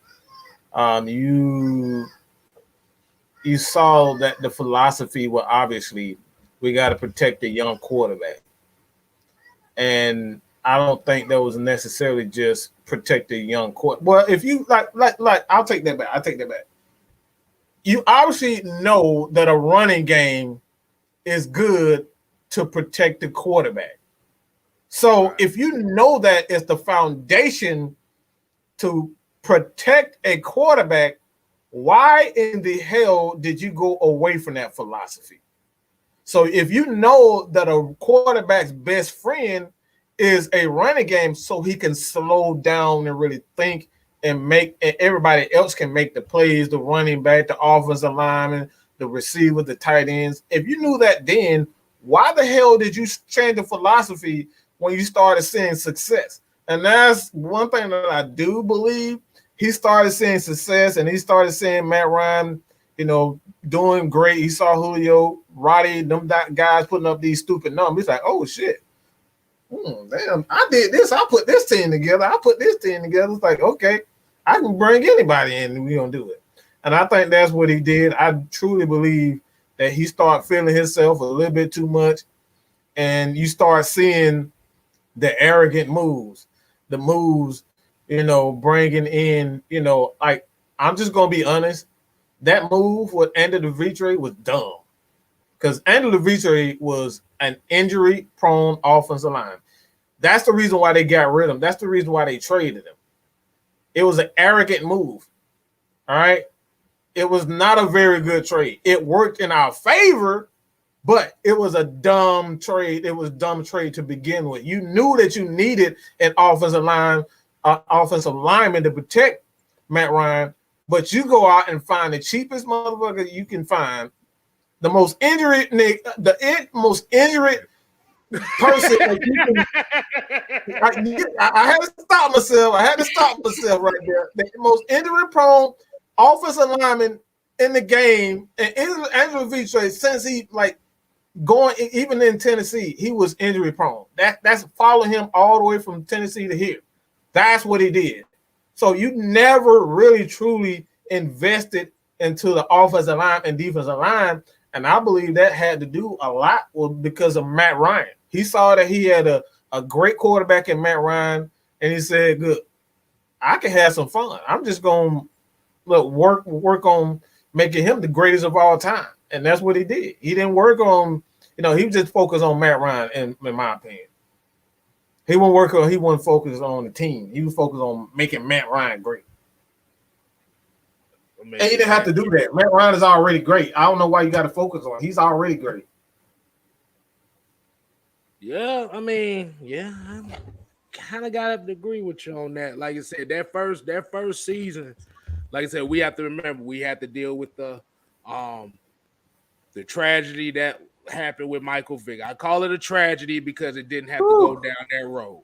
you saw that the philosophy was obviously we got to protect the young quarterback, and I don't think that was necessarily just protect the young quarterback. Well, if you like, I'll take that back. You obviously know that a running game is good to protect the quarterback. So if you know that it's the foundation to protect a quarterback, why in the hell did you go away from that philosophy? So if you know that a quarterback's best friend is a running game so he can slow down and really think and everybody else can make the plays, the running back, the offensive lineman, the receiver, the tight ends. If you knew that then, why the hell did you change the philosophy when you started seeing success? And that's one thing that I do believe. He started seeing success, and he started seeing Matt Ryan, doing great. He saw Julio, Roddy, them guys putting up these stupid numbers. He's like, oh, shit. Damn, I did this. I put this team together. It's like, okay, I can bring anybody in and we're going to do it. And I think that's what he did. I truly believe that he started feeling himself a little bit too much. And you start seeing the arrogant moves, bringing in, like, I'm just going to be honest. That move with Andy DeVitre was dumb, because Andy DeVitre was an injury-prone offensive line. That's the reason why they got rid of him. That's the reason why they traded him. It was an arrogant move, all right? It was not a very good trade. It worked in our favor, but it was a dumb trade. It was a dumb trade to begin with. You knew that you needed an offensive lineman to protect Matt Ryan, but you go out and find the cheapest motherfucker you can find, the most injured person. I had to stop myself. Right there. The most injury-prone offensive lineman in the game, and Andrew Vitre, since he going even in Tennessee, he was injury-prone. That's following him all the way from Tennessee to here. That's what he did. So you never really truly invested into the offensive line and defensive line. And I believe that had to do a lot because of Matt Ryan. He saw that he had a great quarterback in Matt Ryan, and he said, good, I can have some fun. I'm just going to work on making him the greatest of all time. And that's what he did. He didn't work on, he just focused on Matt Ryan, in my opinion. He wasn't focused on the team. He was focused on making Matt Ryan great. And he didn't have to do that. Matt Ryan is already great. I don't know why you got to focus on him. He's already great. Yeah, I kind of got to agree with you on that. Like I said, that first season, like I said, we have to remember we had to deal with the tragedy that happened with Michael Vick. I call it a tragedy because it didn't have to go down that road.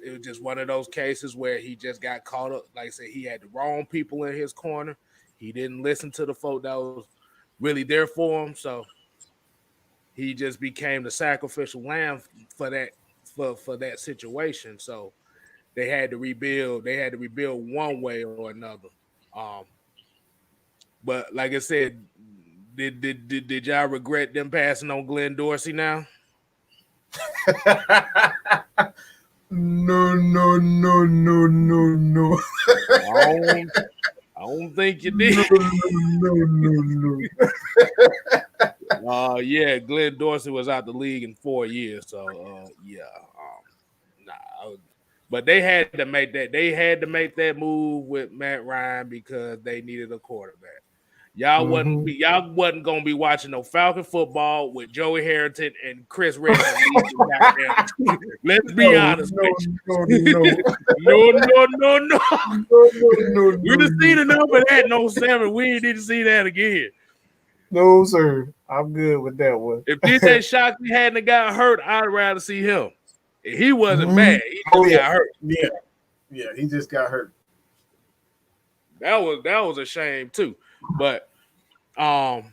It was just one of those cases where he just got caught up. Like I said, he had the wrong people in his corner. He didn't listen to the folk that was really there for him. So he just became the sacrificial lamb for that situation. So they had to rebuild. They had to rebuild one way or another. But like I said, did y'all regret them passing on Glenn Dorsey now? No. I don't think you did. No. Yeah, Glenn Dorsey was out the league in 4 years, so but they had to make that. They had to make that move with Matt Ryan because they needed a quarterback. Y'all wasn't gonna be watching no Falcon football with Joey Harrington and Chris Redman. Let's be honest. No. We just seen enough of that in 07. We didn't see that again. No, sir. I'm good with that one. If DJ Shockley hadn't got hurt, I'd rather see him. He wasn't bad. He just got hurt. Yeah, he just got hurt. That was a shame too. But because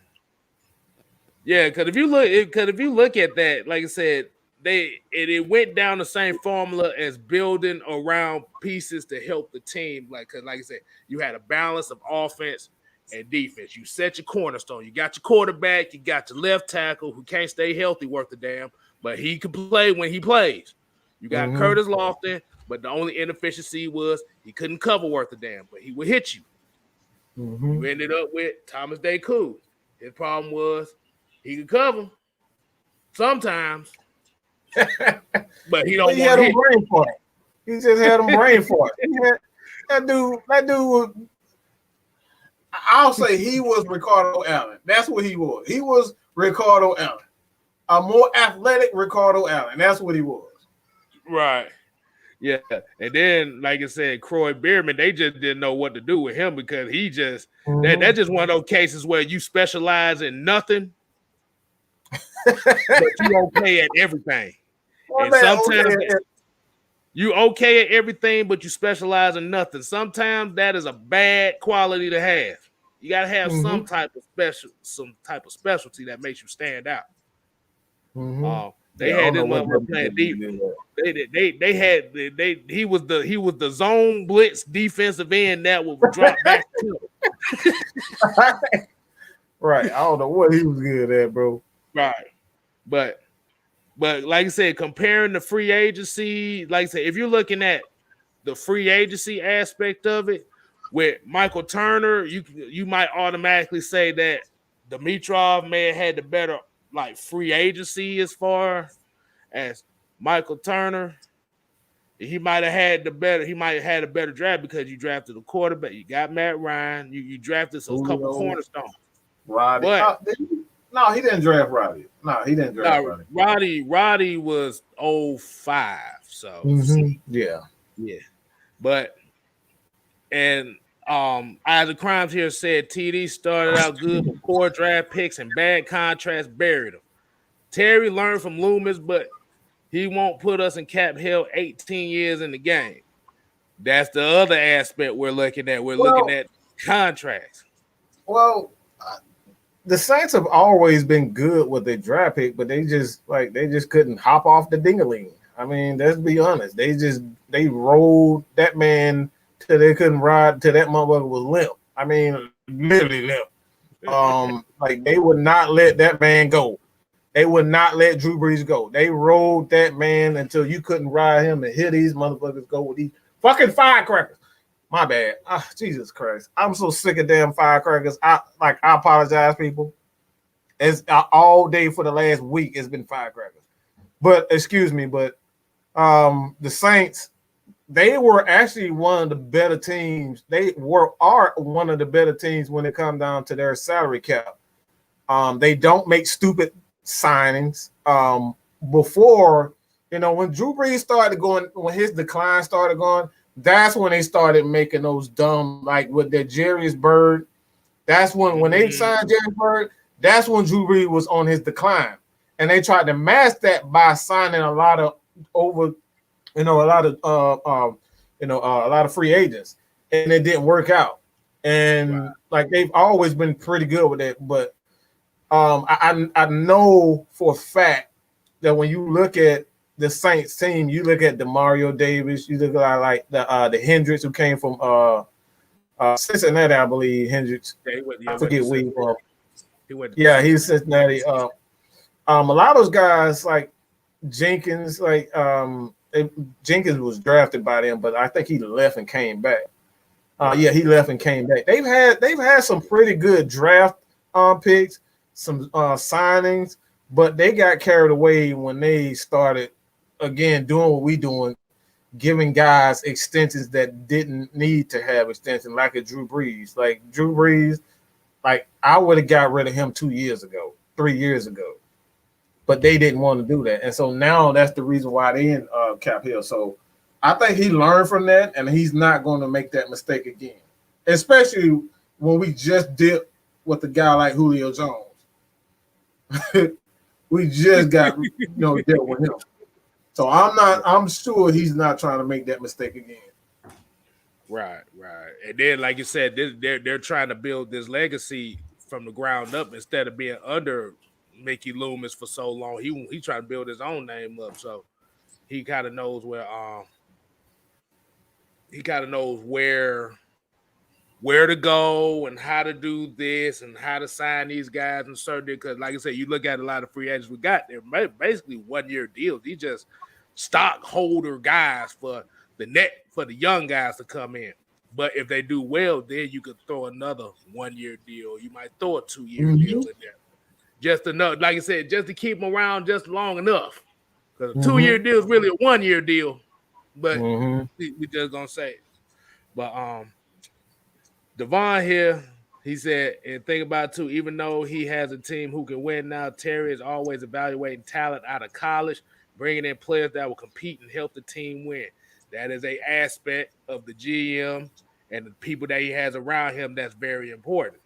if you look at that, like I said, it went down the same formula as building around pieces to help the team. Because like I said, you had a balance of offense and defense. You set your cornerstone. You got your quarterback. You got your left tackle who can't stay healthy worth a damn, but he can play when he plays. You got Curtis Lofton, but the only inefficiency was he couldn't cover worth a damn, but he would hit you. You ended up with Thomas Day Cool. His problem was he could cover sometimes, but he don't want to hit. Brain for it. He just had him brain for it. That dude. I'll say he was Ricardo Allen. That's what he was. He was Ricardo Allen, a more athletic Ricardo Allen. That's what he was. Right. Yeah, and then like I said, Croy Bierman, they just didn't know what to do with him because he just that's just one of those cases where you specialize in nothing, but you okay at everything. And sometimes you okay at everything, but you specialize in nothing. Sometimes that is a bad quality to have. You gotta have some type of specialty that makes you stand out. They had this motherfucker playing defense. He was the zone blitz defensive end that would drop back to him. Right. I don't know what he was good at, bro. Right. But like I said, comparing the free agency, like I said, if you're looking at the free agency aspect of it, with Michael Turner, you might automatically say that Dimitrov may have had the better like free agency as far as Michael Turner. He might have had a better draft because you drafted a quarterback. You got Matt Ryan. You drafted a couple cornerstones. Roddy. No, he didn't draft Roddy. No, he didn't draft Roddy. Roddy was 05. So yeah. But Isaac Crimes here said TD started out good with poor draft picks and bad contracts buried him. Terry learned from Loomis, but he won't put us in cap hell 18 years in the game. That's the other aspect we're looking at. We're looking at contracts. Well, the Saints have always been good with their draft pick, but they just couldn't hop off the ding-a-ling. I mean, let's be honest. They rolled that man till they couldn't ride till that motherfucker was limp. I mean, literally limp. Like they would not let that man go. They would not let Drew Brees go. They rolled that man until you couldn't ride him, and here these motherfuckers go with these fucking firecrackers. My bad. Jesus Christ. I'm so sick of damn firecrackers. I apologize, people. It's all day for the last week. It's been firecrackers. But excuse me, but the Saints, they were actually one of the better teams. Are one of the better teams when it comes down to their salary cap. They don't make stupid signings. Before, when Drew Brees started going, when his decline started going, that's when they started making those dumb, like with their Jarius Bird. That's when they signed Jarius Bird, that's when Drew Brees was on his decline. And they tried to mask that by signing a lot of a lot of free agents, and it didn't work out. And like they've always been pretty good with it, but I know for a fact that when you look at the Saints team, you look at Demario Davis, you look at like the Hendricks who came from Cincinnati, I believe Hendricks. I forget where he from. He's Cincinnati. A lot of those guys like Jenkins, Jenkins was drafted by them, but I think he left and came back. He left and came back. They've had some pretty good draft picks, some signings, but they got carried away when they started again doing what we doing, giving guys extensions that didn't need to have extensions, like a Drew Brees. Like Drew Brees, like I would have got rid of him 2 years ago, 3 years ago. But they didn't want to do that. And so now that's the reason why they in Cap Hill. So I think he learned from that, and he's not going to make that mistake again, especially when we just did with a guy like Julio Jones. We just got dealt with him. So I'm sure he's not trying to make that mistake again. Right. And then, like you said, they're trying to build this legacy from the ground up instead of being under Mickey Loomis for so long. He trying to build his own name up, so he kind of knows where to go and how to do this and how to sign these guys and certain, because like I said, you look at a lot of free agents we got, they're basically 1 year deals. These just stockholder guys for the young guys to come in. But if they do well, then you could throw another 1 year deal. You might throw a 2 year deal in there. Just enough, like I said, just to keep them around just long enough. Because a 2 year deal is really a 1 year deal. But we just gonna say it. But Devon here, he said, and think about it too, even though he has a team who can win now, Terry is always evaluating talent out of college, bringing in players that will compete and help the team win. That is an aspect of the GM and the people that he has around him that's very important.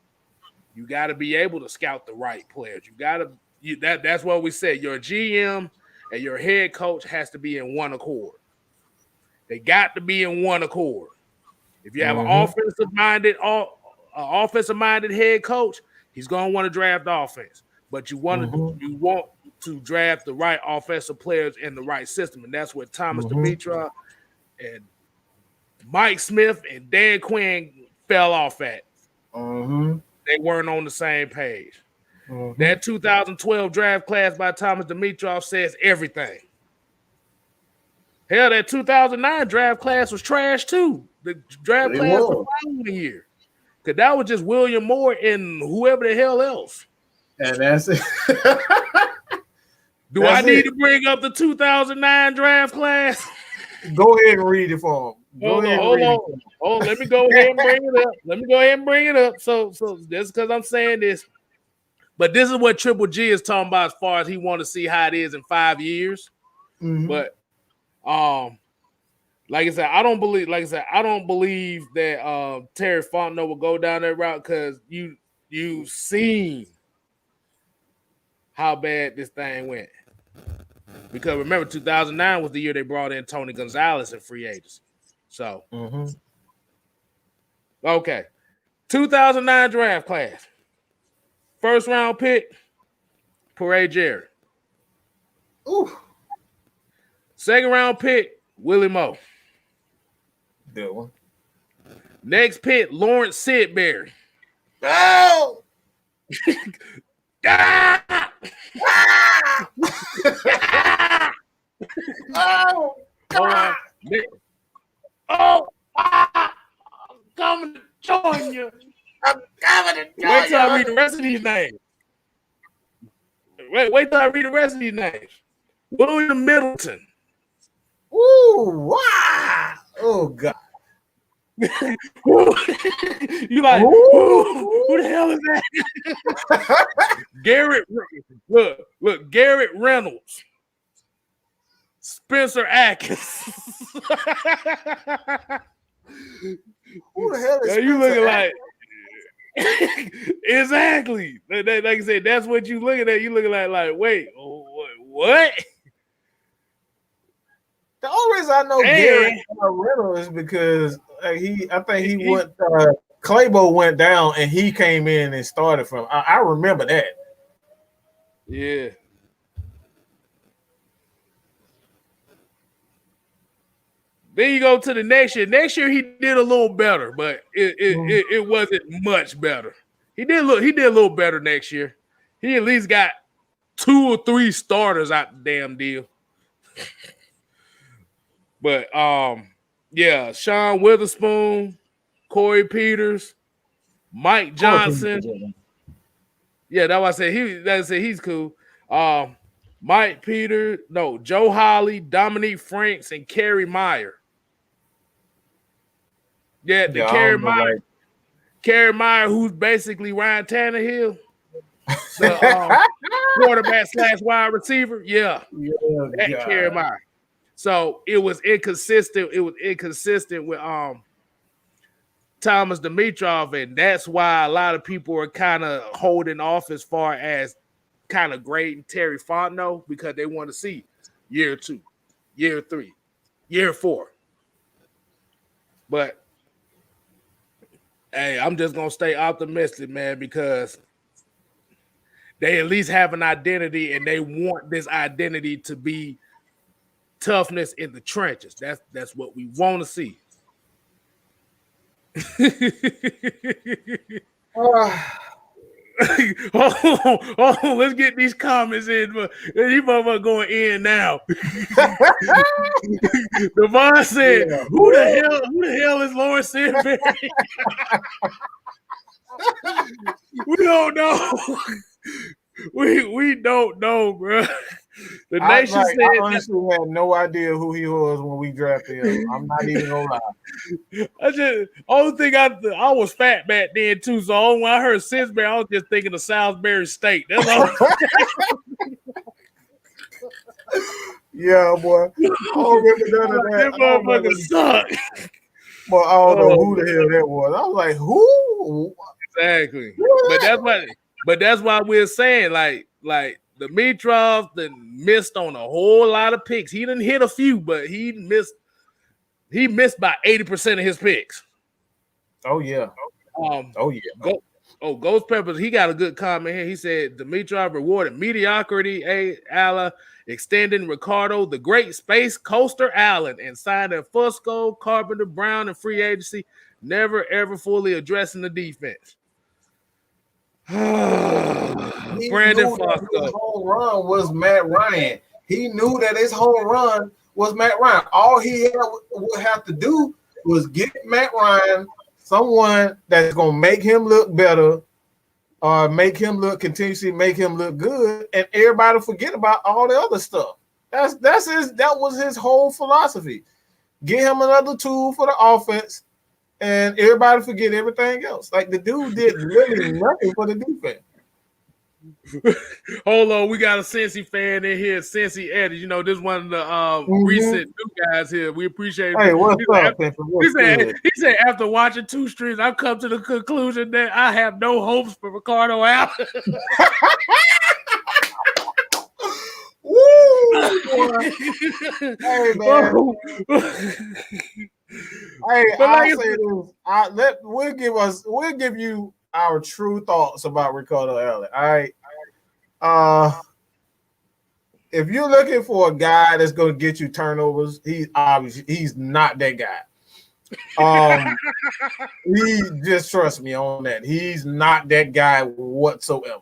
You got to be able to scout the right players. That's what we say. Your GM and your head coach has to be in one accord. They got to be in one accord. If you have an offensive-minded head coach, he's going to want to draft offense. But you want to draft the right offensive players in the right system, and that's what Thomas Dimitroff and Mike Smith and Dan Quinn fell off at. They weren't on the same page. That 2012 draft class by Thomas Dimitroff says everything. Hell, that 2009 draft class was trash too. The draft class for the following year. Because that was just William Moore and whoever the hell else. And that's it. Do I need to bring up the 2009 draft class? Go ahead and read it for him. Hold on. Let me go ahead and bring it up. So that's because I'm saying this. But this is what Triple G is talking about as far as he want to see how it is in 5 years. But like I said, I don't believe that Terry Fontenot will go down that route, because you've seen how bad this thing went. Because remember, 2009 was the year they brought in Tony Gonzalez in free agency. So, okay. 2009 draft class. First round pick, Parade Jerry. Second round pick, Willie Moe. That one. Next pick, Lawrence Sidbury. Oh! Ah! Oh! God! Oh! I'm coming to join you. I'm coming to join Wait till I read the rest of these names. Wait till I read the rest of these names. William Middleton. Ooh, wow. Oh, God. You like, who the hell is that? Garrett, look, Garrett Reynolds. Spencer Atkins. Who the hell is now you looking Spencer like exactly. Like I said, that's what you looking at. You looking like wait, what? The only reason I know Garrett Reynolds is because I think he went. Claybo went down and he came in and started from. I remember that. Yeah. Then you go to the next year. Next year he did a little better, but it wasn't much better. He did a little better next year. He at least got 2 or 3 starters out the damn deal. But yeah, Sean Witherspoon, Corey Peters, Mike Johnson. Yeah, that's why I said he's cool. Mike Peters, no, Joe Holly, Dominique Franks, and Kerry Meyer. Yeah, Kerry Meyer, who's basically Ryan Tannehill, the quarterback / wide receiver. Yeah, that Kerry Meyer. So it was inconsistent. It was inconsistent with Thomas Dimitrov, and that's why a lot of people are kind of holding off as far as kind of grading Terry Fontenot because they want to see year 2, year 3, year 4. But hey, I'm just gonna stay optimistic, man, because they at least have an identity, and they want this identity to be toughness in the trenches. That's what we want to see. Oh, let's get these comments in. These motherfuckers going in now. Devon said, "Who the hell is Lawrence Sidbury?" We don't know. We don't know, bro. The nation said I honestly had no idea who he was when we drafted him. I'm not even gonna lie. Only thing I was fat back then too. So when I heard Sidbury, I was just thinking of Salisbury State. That's all. Yeah, boy. I don't remember none of that. That motherfucker suck. But I don't know who the hell that was. I was like, who? Exactly. But that's why we're saying like Dimitrov missed on a whole lot of picks. He didn't hit a few, but he missed by 80% of his picks. Oh yeah. Ghost Peppers, he got a good comment here. He said Dimitrov rewarded mediocrity, extending Ricardo, the great space coaster Allen, and signing Fusco, Carpenter, Brown, and free agency, never ever fully addressing the defense. Brandon Fusco. His home run was Matt Ryan. He knew that his home run was Matt Ryan. All he would have to do was get Matt Ryan someone that's gonna make him look better, or continuously make him look good, and everybody forget about all the other stuff. That was his whole philosophy. Get him another tool for the offense, and everybody forget everything else. Like the dude did really nothing for the defense. Hold on, we got a Cincy fan in here, Cincy Eddie. You know, this one of the recent new guys here. We appreciate it. Hey, what's up? He said, after watching 2 streams, I've come to the conclusion that I have no hopes for Ricardo Allen. Woo! Hey, man. Hey, I'll say this. We'll give you our true thoughts about Ricardo Allen. All right. if you're looking for a guy that's going to get you turnovers, he's not that guy. He just trust me on that. He's not that guy whatsoever.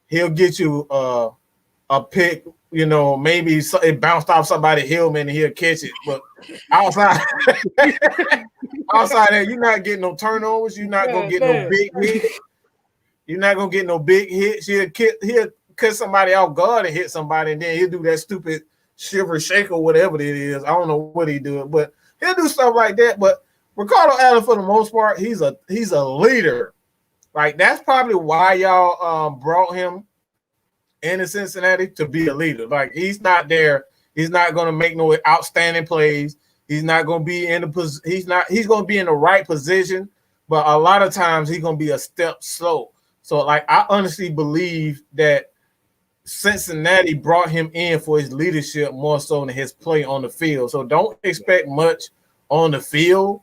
He'll get you a pick, maybe it bounced off somebody Hillman and he'll catch it. But outside that, you're not getting no turnovers. You're not gonna get no big hits. You're not gonna get no big hits. He'll cut somebody off guard and hit somebody, and then he'll do that stupid shiver shake or whatever it is. I don't know what he do, but he'll do stuff like that. But Ricardo Allen, for the most part, he's a leader. Like, that's probably why y'all brought him into Cincinnati, to be a leader. Like, he's not there. He's not going to make no outstanding plays. He's not going to be in the he's going to be in the right position, but a lot of times he's going to be a step slow. So, like, I honestly believe that Cincinnati brought him in for his leadership more so than his play on the field. So don't expect much on the field.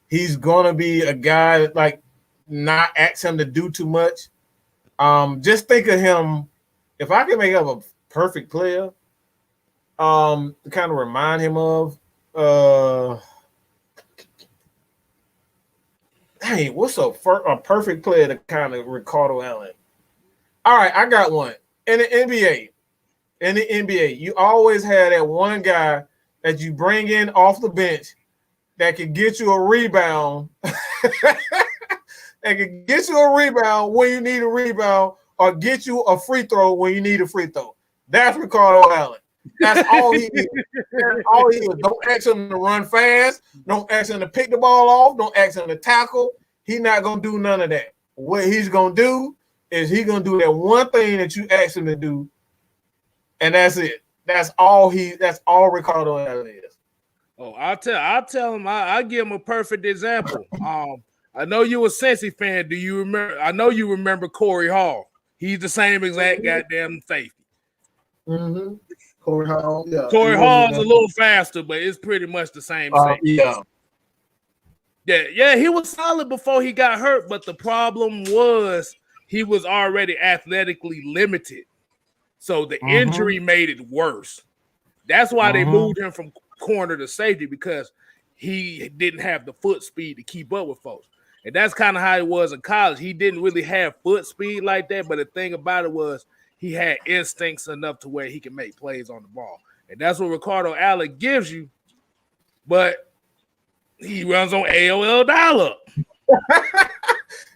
He's going to be a guy that, like, not ask him to do too much. Just think of him, if I can make up a perfect player, to kind of remind him of, hey, what's a perfect player to kind of Ricardo Allen? All right, I got one. In the NBA, you always have that one guy that you bring in off the bench that can get you a rebound. That can get you a rebound when you need a rebound, or get you a free throw when you need a free throw. That's Ricardo Allen. That's all he is. That's all he is. Don't ask him to run fast. Don't ask him to pick the ball off. Don't ask him to tackle. He's not going to do none of that. What he's going to do is he's going to do that one thing that you ask him to do, and that's it. That's all Ricardo Allen is. Oh, I'll tell him. I give him a perfect example. I know you a Cincy fan. Do you remember? I know you remember Corey Hall. He's the same exact goddamn safety. Mm-hmm. Corey Hall. Yeah. Corey Hall's a little faster, but it's pretty much the same safety. Yeah. He was solid before he got hurt, but the problem was he was already athletically limited, so the injury made it worse. That's why they moved him from corner to safety, because he didn't have the foot speed to keep up with folks. And that's kind of how he was in college. He didn't really have foot speed like that, but the thing about it was he had instincts enough to where he can make plays on the ball. And that's what Ricardo Allen gives you, but he runs on AOL dial-up.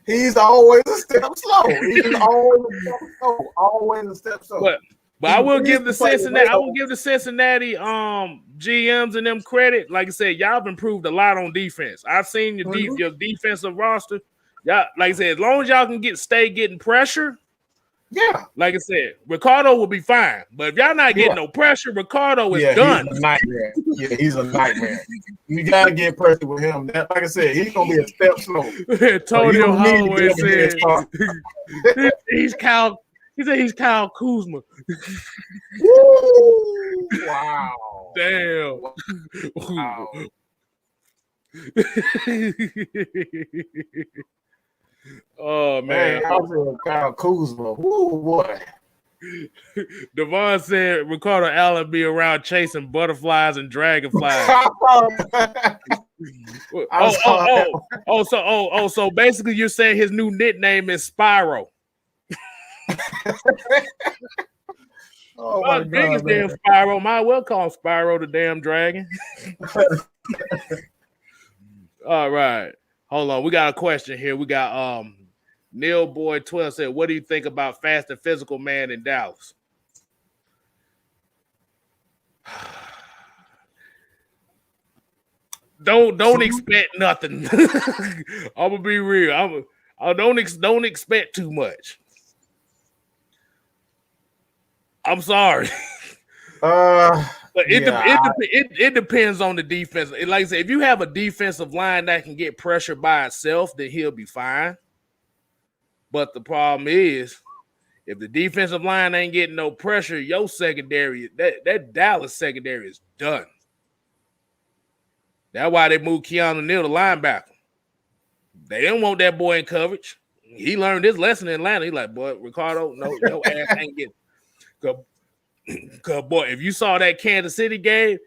He's always a step slow. He's always a step slow. But I will give the Cincinnati GMs and them credit. Like I said, y'all have improved a lot on defense. I've seen your defensive roster. Y'all, like I said, as long as y'all can stay getting pressure. Yeah. Like I said, Ricardo will be fine. But if y'all not getting no pressure, Ricardo is done. He's a nightmare. Yeah, he's a nightmare. You gotta get pressure with him. Like I said, he's gonna be a step slow. Antonio Holloway said he's Kyle. He said he's Kyle Kuzma. Woo! Wow. Damn. Wow. Oh, man. I feel Kyle Kuzma. Woo, boy. Devon said Ricardo Allen be around chasing butterflies and dragonflies. So basically you're saying his new nickname is Spyro. Oh my God, biggest damn Spyro. Might well call Spyro the damn dragon. All right. Hold on. We got a question here. We got Neil Boy 12 said, what do you think about fast and physical man in Dallas? Don't expect nothing. I'm gonna be real. I don't expect too much. I'm sorry. But it depends on the defense. Like I said, if you have a defensive line that can get pressure by itself, then he'll be fine. But the problem is, if the defensive line ain't getting no pressure, your secondary, that Dallas secondary is done. That's why they moved Keanu Neal to linebacker. They didn't want that boy in coverage. He learned his lesson in Atlanta. He's like, boy, Ricardo, no, your ass ain't getting. Cause boy, if you saw that Kansas City game,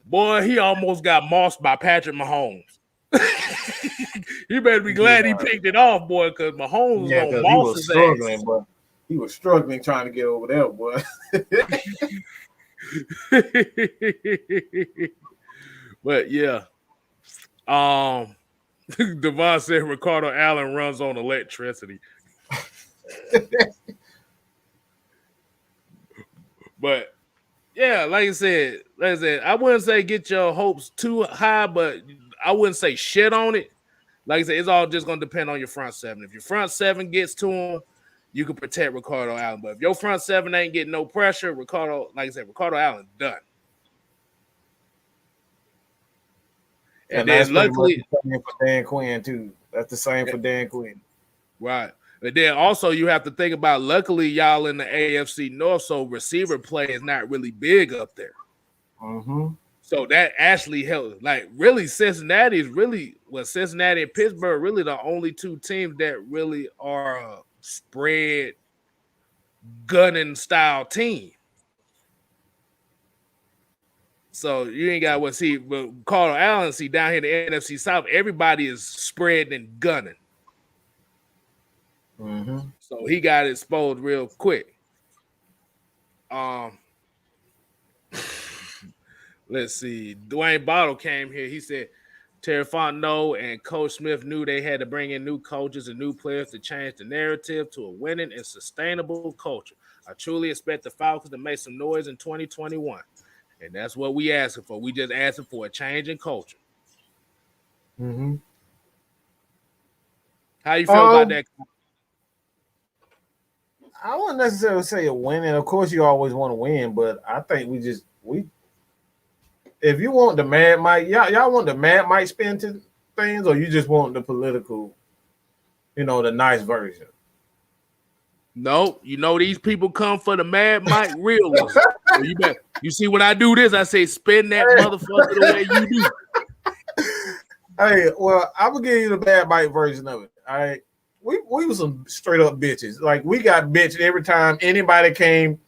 boy, he almost got mossed by Patrick Mahomes. You better be glad he picked it off, boy, because Mahomes was gonna he moss was his struggling, ass. boy. He was struggling trying to get over there, boy. But yeah. Devon said Ricardo Allen runs on electricity. But yeah, like I said, I wouldn't say get your hopes too high, but I wouldn't say shit on it. Like I said, it's all just gonna depend on your front seven. If your front seven gets to him, you can protect Ricardo Allen. But if your front seven ain't getting no pressure, Ricardo Allen done. And then that's luckily the same for Dan Quinn too. That's the same for Dan Quinn. Right. But then also you have to think about, luckily y'all in the AFC North, so receiver play is not really big up there. Mm-hmm. So that actually helps. Like really, Cincinnati and Pittsburgh really the only two teams that really are a spread gunning style team. So you ain't got what see, but Carl Allen see down here in the NFC South, everybody is spreading and gunning. Mm-hmm. So he got exposed real quick. Let's see. Dwayne Bottle came here. He said Terry Fontenot and Coach Smith knew they had to bring in new coaches and new players to change the narrative to a winning and sustainable culture. I truly expect the Falcons to make some noise in 2021. And that's what we asking for. We just asking for a change in culture. Mm-hmm. How you feel about that? I wouldn't necessarily say a win, and of course you always want to win, but I think if you want the Mad Mike, y'all want the Mad Mike spin to things, or you just want the political, the nice version? No, these people come for the Mad Mike realism. So you see when I do this, I say spin that motherfucker the way you do. Hey, well, I'm gonna give you the Mad Mike version of it. All right. We were some straight up bitches. Like we got bitched every time anybody came.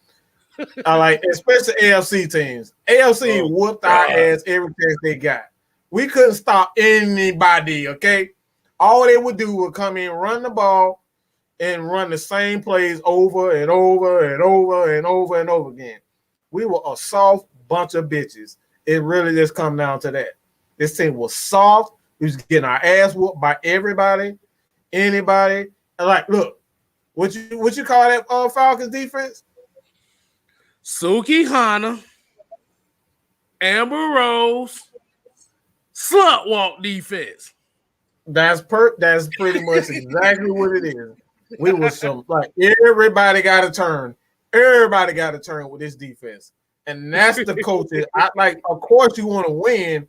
Especially AFC teams. AFC whooped our ass every chance they got. We couldn't stop anybody. Okay, all they would do was come in, run the ball, and run the same plays over and over and over and over and over again. We were a soft bunch of bitches. It really just come down to that. This team was soft. We was getting our ass whooped by everybody. Anybody, look, what you call that Falcons defense? Suki Hana, Amber Rose, slut walk defense. That's pretty much exactly what it is. We was everybody got to turn. Everybody got to turn with this defense, and that's the culture. Of course, you want to win,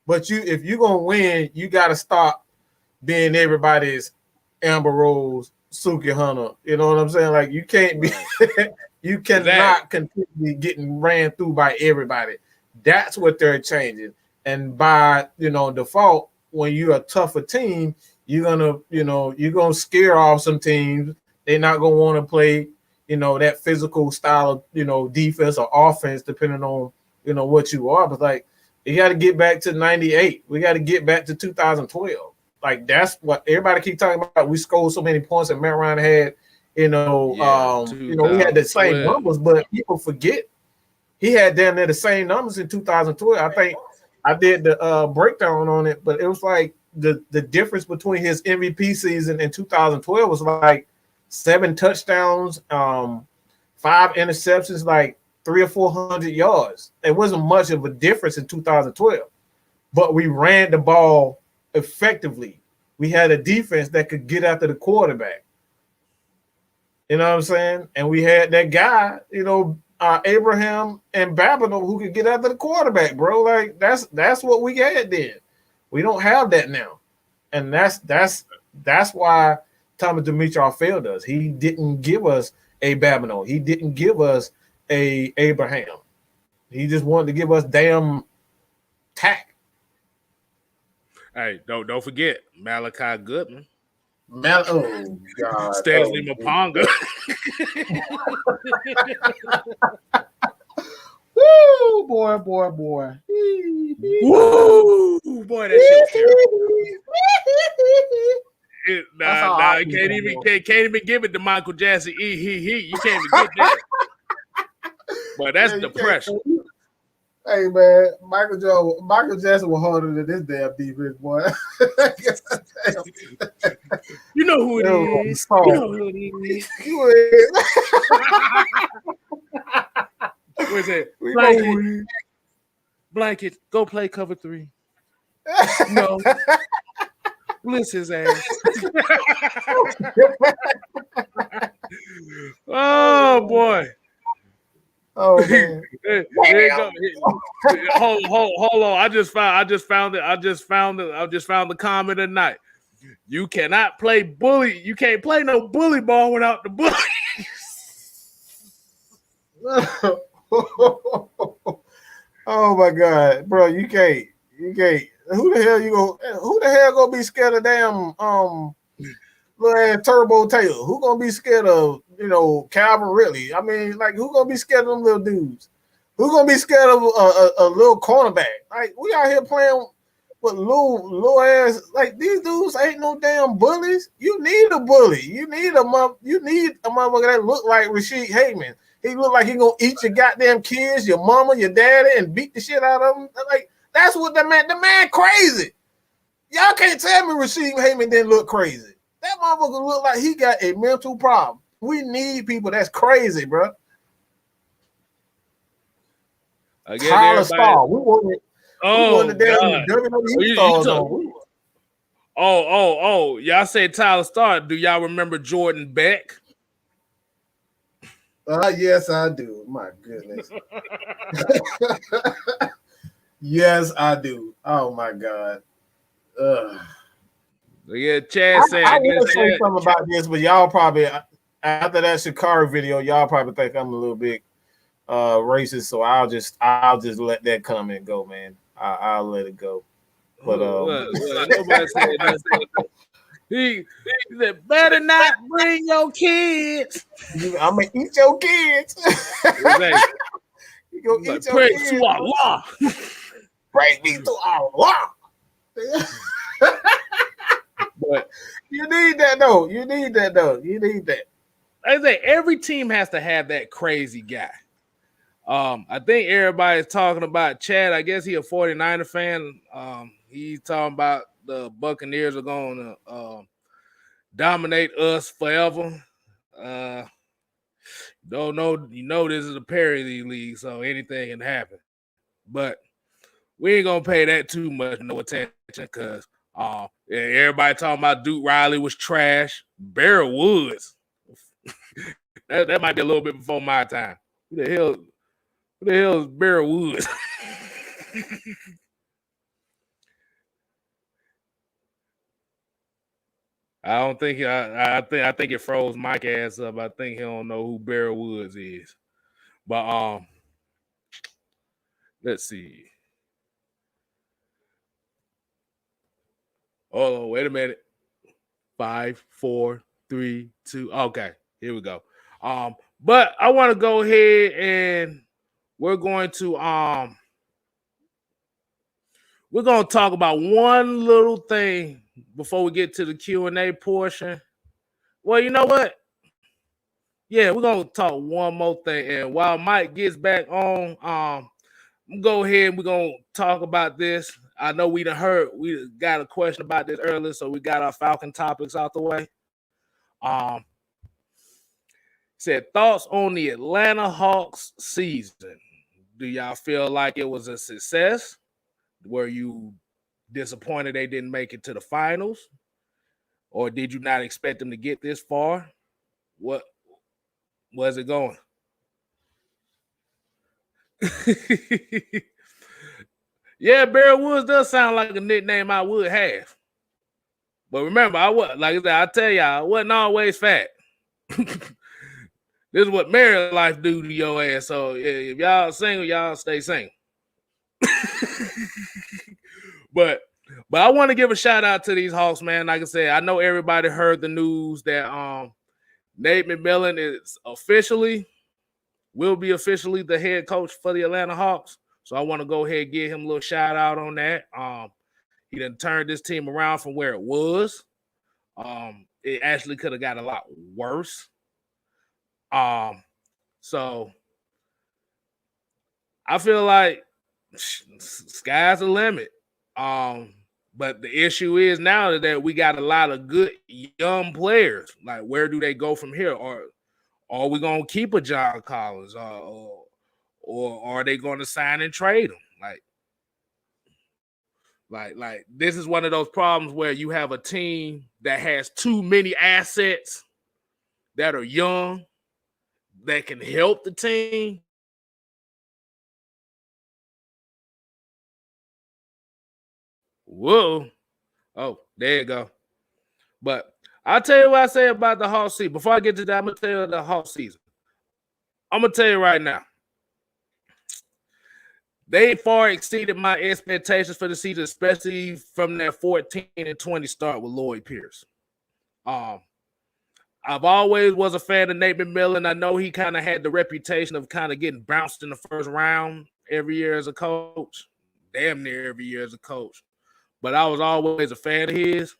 but if you're gonna win, you got to stop being everybody's Amber Rose, Suki Hunter. You know what I'm saying? Like you can't be, you cannot continue getting ran through by everybody. That's what they're changing. And by default, when you're a tougher team, you're gonna scare off some teams. They're not gonna want to play, that physical style of defense or offense, depending on what you are. But you got to get back to '98. We got to get back to 2012. That's what everybody keep talking about. We scored so many points that Matt Ryan had. We had the same numbers, but people forget he had damn near the same numbers in 2012. I think I did the breakdown on it, but it was the difference between his MVP season in 2012 was 7 touchdowns, 5 interceptions, 300 or 400 yards. It wasn't much of a difference in 2012, but we ran the ball effectively. We had a defense that could get after the quarterback. You know what I'm saying? And we had that guy, Abraham and Babineau, who could get after the quarterback, bro. That's what we had then. We don't have that now, and that's why Thomas Dimitroff failed us. He didn't give us a Babineau. He didn't give us a Abraham. He just wanted to give us damn tack. Hey, don't forget Malachi Goodman. Oh God! Stanley Mapanga. boy. Woo, boy, that shit was terrible. Nah, can't even give it to Michael Jackson. You can't even get that. But that's depression. Hey man, Michael Jackson was harder than this damn defense, boy. You know who it is. You know who it is. Where's that? Blanket, go play cover 3. No. Bliss his ass. Oh boy. Oh man. There you go. Hold on. I just found the comment of the night. You cannot play bully. You can't play no bully ball without the bully. Oh my God, bro, you can't. Who the hell gonna be scared of damn little ass Turbo Taylor? Who gonna be scared of, Calvin Ridley? I mean, like, who gonna be scared of them little dudes? Who gonna be scared of a little cornerback? Like, we out here playing with little ass, like, these dudes ain't no damn bullies. You need a bully. You need a motherfucker that look like Rashid Hayman. He look like he gonna eat your goddamn kids, your mama, your daddy, and beat the shit out of them. Like, that's what the man crazy. Y'all can't tell me Rashid Hayman didn't look crazy. That motherfucker look like he got a mental problem. We need people that's crazy, bro. Tyler Starr. We want the damn WWE stars on. Oh, y'all say Tyler Starr. Do y'all remember Jordan Beck? Yes, I do. My goodness. Yes, I do. Oh my God. Yeah, Chad said. I want to say something about this, but y'all probably, after that Shakari video, y'all probably think I'm a little bit racist. So I'll just let that comment go, man. I'll let it go. But nobody said nothing. He said, better not bring your kids. I'm gonna eat your kids. You gonna eat your kids. To Allah. Praise be to Allah. But you need that though. You need that. I say every team has to have that crazy guy. I think everybody's talking about Chad. I guess he a 49er fan. He's talking about the Buccaneers are going to dominate us forever. Don't know, this is a parity league, so anything can happen. But we ain't gonna pay that too much no attention because everybody talking about Duke Riley was trash. Barry Woods. that might be a little bit before my time. Who the hell is Barry Woods? I don't think I think it froze Mike ass up. I think he don't know who Barry Woods is. But let's see. Oh, wait a minute. 5, 4, 3, 2. Okay, here we go. But I want to go ahead and we're going to talk about one little thing before we get to the Q&A portion. Well, you know what? Yeah, we're gonna talk one more thing. And while Mike gets back on, go ahead and we're gonna talk about this. I know we got a question about this earlier, so we got our Falcon topics out the way. Said thoughts on the Atlanta Hawks season. Do y'all feel like it was a success? Were you disappointed they didn't make it to the finals? Or did you not expect them to get this far? What was it going? Yeah, Barry Woods does sound like a nickname I would have. But remember, I tell y'all, I wasn't always fat. This is what married life do to your ass. So if y'all single, y'all stay single. But I want to give a shout out to these Hawks, man. Like I said, I know everybody heard the news that Nate McMillan will be officially the head coach for the Atlanta Hawks. So I want to go ahead and give him a little shout out on that. He done turned this team around from where it was. It actually could have got a lot worse. So I feel like sky's the limit. But the issue is now that we got a lot of good young players. Like, where do they go from here? Or are we gonna keep a John Collins? Or are they going to sign and trade him? Like this is one of those problems where you have a team that has too many assets that are young that can help the team. Whoa. Oh, there you go. But I'll tell you what I say about the Hawk season. Before I get to that, I'm going to tell you the Hawk season. I'm going to tell you right now. They far exceeded my expectations for the season, especially from that 14-20 start with Lloyd Pierce. I've always was a fan of Nate McMillan. I know he kind of had the reputation of kind of getting bounced in the first round every year as a coach. Damn near every year as a coach. But I was always a fan of his.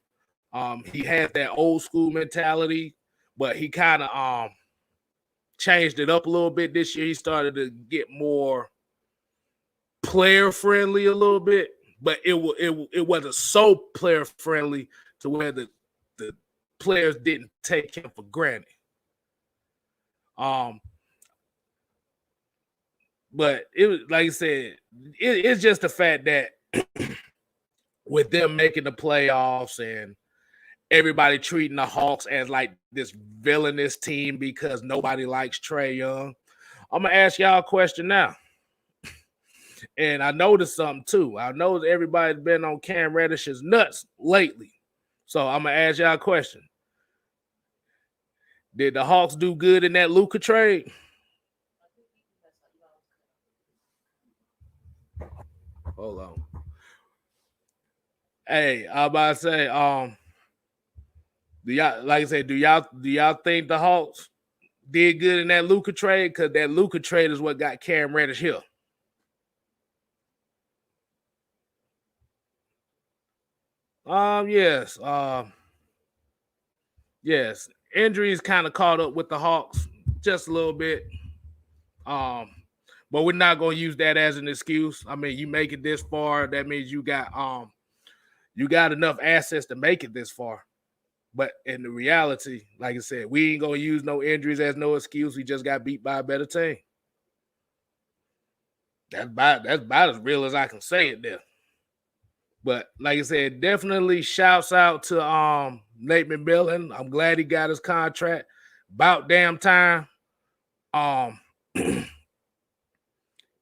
He had that old school mentality, but he kind of changed it up a little bit this year. He started to get more player friendly a little bit, but it wasn't so player friendly to where the players didn't take him for granted. But it was, like I said, it's just the fact that with them making the playoffs and everybody treating the Hawks as like this villainous team because nobody likes Trae Young. I'm gonna ask y'all a question now. And I noticed something too. I know everybody's been on Cam Reddish's nuts lately. So I'm gonna ask y'all a question. Did the Hawks do good in that Luka trade? Hold on. Hey, I'm about to say, do y'all, like I said, do y'all think the Hawks did good in that Luka trade? Because that Luka trade is what got Cam Reddish here. Yes. Yes. Injuries kind of caught up with the Hawks just a little bit. But we're not gonna use that as an excuse. I mean, you make it this far, that means you got enough assets to make it this far. But in the reality, like I said, we ain't gonna use no injuries as no excuse. We just got beat by a better team. That's about as real as I can say it there. But like I said, definitely shouts out to Nate McMillan. I'm glad he got his contract. About damn time.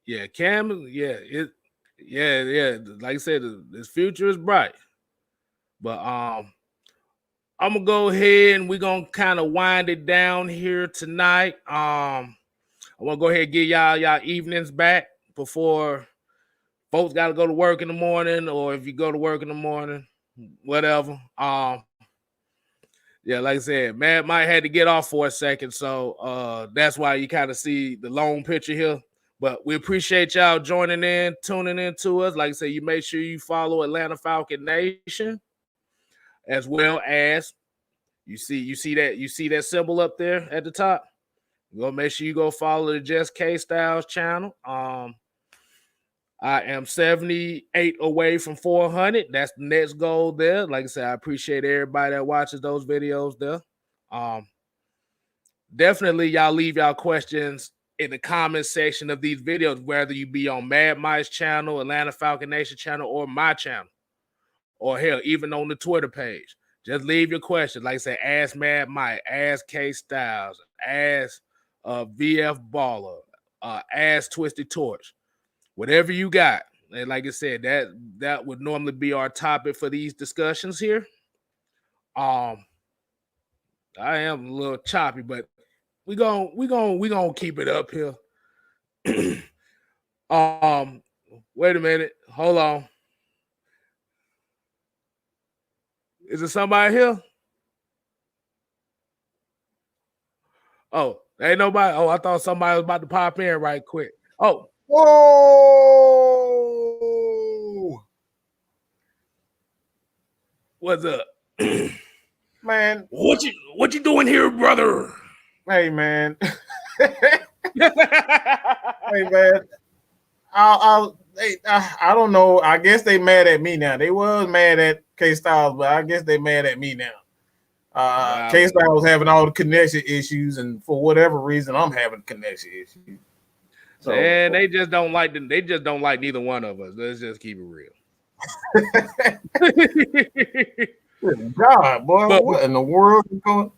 Yeah, Cam, yeah. Like I said, his future is bright. But I'm gonna go ahead and we're gonna kind of wind it down here tonight. I want to go ahead and give y'all evenings back before folks got to go to work in the morning, or if you go to work in the morning, whatever. Yeah, like I said, Matt might had to get off for a second, so that's why you kind of see the long picture here. But we appreciate y'all joining in, tuning in to us. Like I said, you make sure you follow Atlanta Falcon Nation, as well as you see that symbol up there at the top. You go make sure you go follow the Just Kstylz channel. I am 78 away from 400. That's the next goal there. Like I said, I appreciate everybody that watches those videos there. Definitely, y'all leave y'all questions in the comment section of these videos, whether you be on Mad Mice channel, Atlanta Falcon Nation channel, or my channel, or hell, even on the Twitter page. Just leave your questions. Like I said, ask Mad Mike, ask Kstylz, ask VF Baller, ask Twisted Torch. Whatever you got. And like I said, that would normally be our topic for these discussions here. I am a little choppy, but we gonna keep it up here. Wait a minute. Hold on. Is there somebody here? Oh, ain't nobody. Oh, I thought somebody was about to pop in right quick. Oh. Whoa! What's up? Man, What you doing here, brother? hey man. Hey man. I don't know. I guess they mad at me now. They was mad at Kstylz, but I guess they mad at me now. Kstylz was having all the connection issues, and for whatever reason, I'm having connection issues. So, and they just don't like them. They just don't like neither one of us. Let's just keep it real. God, boy, what in the world is going?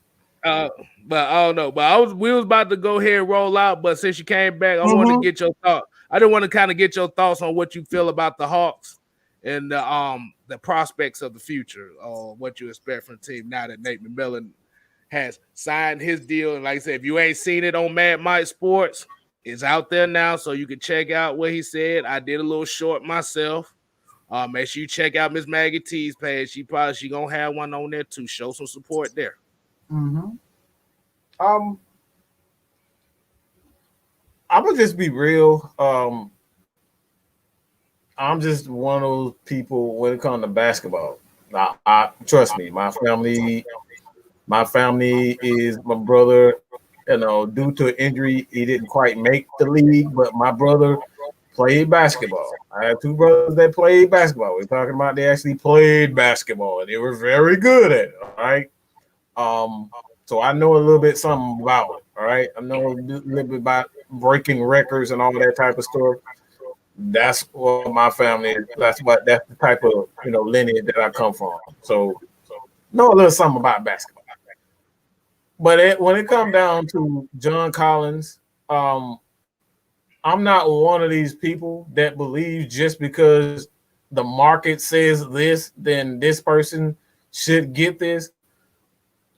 But I don't know. But we was about to go ahead and roll out. But since you came back, I want to get your thought. I didn't want to kind of get your thoughts on what you feel about the Hawks and the prospects of the future, or what you expect from the team now that Nate McMillan has signed his deal. And like I said, if you ain't seen it on Mad Mike Sports, it's out there now, so you can check out what he said. I did a little short myself. Make sure you check out Miss Maggie T's page. She gonna have one on there too. Show some support there. Mm-hmm. I'm gonna just be real. I'm just one of those people when it comes to basketball. I trust me, my family is my brother. You know, due to an injury, he didn't quite make the league, but my brother played basketball. I had two brothers that played basketball. We're talking about they actually played basketball, and they were very good at it. All right. So I know a little bit something about it. All right. I know a little bit about breaking records and all that type of stuff. That's what my family is. That's the type of lineage that I come from. So know a little something about basketball. But when it comes down to John Collins, I'm not one of these people that believes just because the market says this, then this person should get this.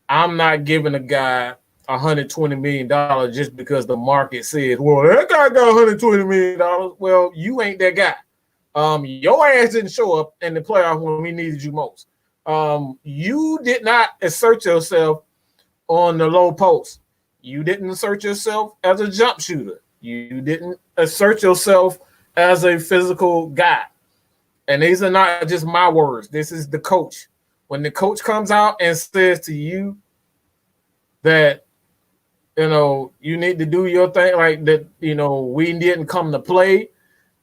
I'm not giving a guy $120 million just because the market says, well, that guy got $120 million. Well, you ain't that guy. Your ass didn't show up in the playoff when we needed you most. You did not assert yourself on the low post. You didn't assert yourself as a jump shooter. You didn't assert yourself as a physical guy. And these are not just my words. This is the coach. When the coach comes out and says to you that, you need to do your thing, like that, we didn't come to play.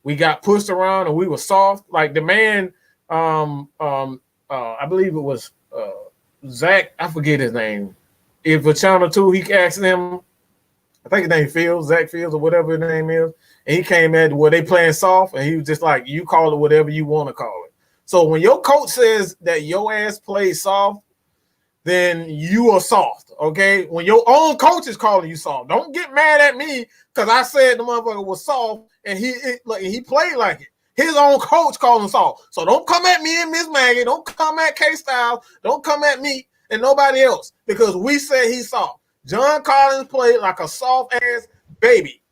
We got pushed around and we were soft. Like the man, I believe it was Zach, I forget his name. If for Channel 2, he asked him, I think his name Fields, Zach Fields or whatever his name is, and he came at where they playing soft, and he was just like, you call it whatever you want to call it. So when your coach says that your ass plays soft, then you are soft, okay? When your own coach is calling you soft, don't get mad at me because I said the motherfucker was soft and he played like it. His own coach called him soft. So don't come at me and Miss Maggie. Don't come at Kstylz. Don't come at me and nobody else because we said he's soft. John Collins played like a soft-ass baby,